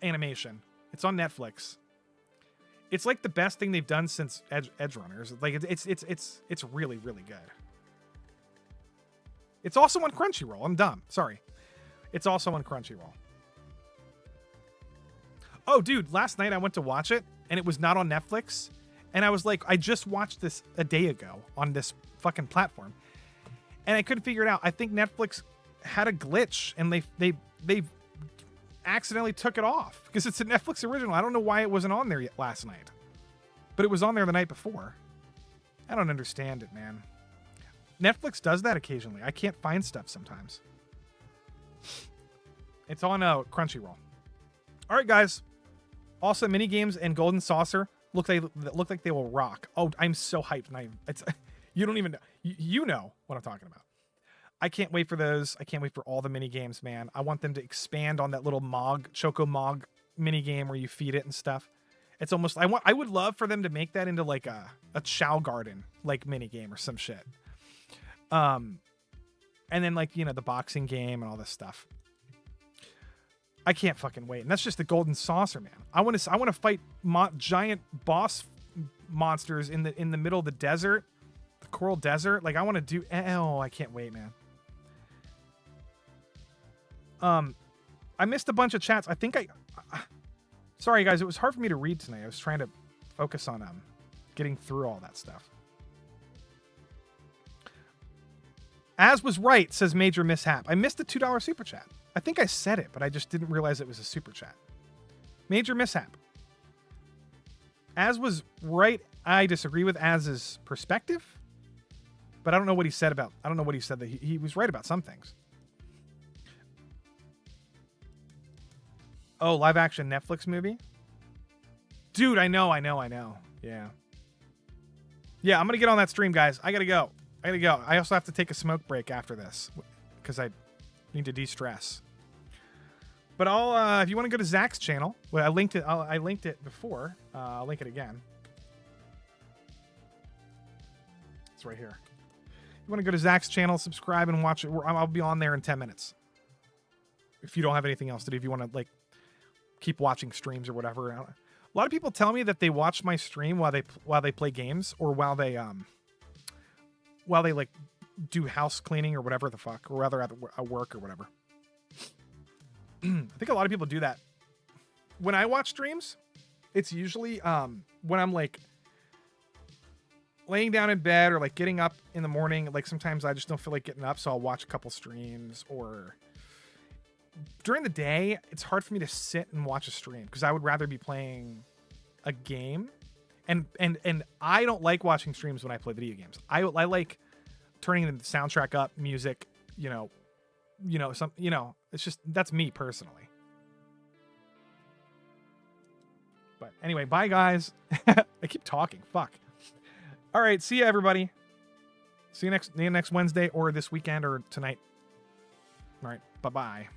animation. It's on Netflix. It's like the best thing they've done since Edge Runners. Like it's really, really good. It's also on Crunchyroll. I'm dumb. Sorry. It's also on Crunchyroll. Oh, dude, last night I went to watch it and it was not on Netflix. And I was like, I just watched this a day ago on this fucking platform. And I couldn't figure it out. I think Netflix had a glitch and they accidentally took it off because it's a Netflix original. I don't know why it wasn't on there yet last night, but it was on there the night before. I don't understand it, man. Netflix does that occasionally. I can't find stuff sometimes. It's on Crunchyroll. All right, guys. Also, mini games and Golden Saucer look like they will rock. Oh, I'm so hyped. You don't even know. You know what I'm talking about. I can't wait for those. I can't wait for all the mini games, man. I want them to expand on that little Choco Mog mini game where you feed it and stuff. It's almost, I would love for them to make that into like a Chow Garden like mini game or some shit. And then like, you know, the boxing game and all this stuff. I can't fucking wait. And that's just the Golden Saucer, man. I want to fight giant boss monsters in the middle of the desert, the Coral Desert. Like, I want to do. Oh, I can't wait, man. I missed a bunch of chats. I think sorry guys, it was hard for me to read tonight. I was trying to focus on getting through all that stuff. As was right, says Major Mishap. I missed the $2 super chat. I think I said it, but I just didn't realize it was a super chat. Major Mishap. As was right, I disagree with Az's perspective, but I don't know what he said about. I don't know what he said that he was right about some things. Oh, live action Netflix movie? Dude, I know. Yeah. Yeah, I'm going to get on that stream, guys. I got to go. I also have to take a smoke break after this because I need to de-stress. But I'll, if you want to go to Zach's channel, well, I linked it before. I'll link it again. It's right here. You want to go to Zach's channel, subscribe, and watch it. I'll be on there in 10 minutes. If you don't have anything else to do, if you want to like keep watching streams or whatever. A lot of people tell me that they watch my stream while they play games or while they like do house cleaning or whatever the fuck, or rather at work or whatever. I think a lot of people do that. When I watch streams, it's usually when I'm like laying down in bed or like getting up in the morning, like sometimes I just don't feel like getting up, so I'll watch a couple streams. Or during the day, it's hard for me to sit and watch a stream because I would rather be playing a game. And I don't like watching streams when I play video games. I like turning the soundtrack up, music, it's just, that's me personally. But anyway, bye guys. I keep talking. Fuck. All right, see ya everybody. See you next Wednesday or this weekend or tonight. All right, bye-bye.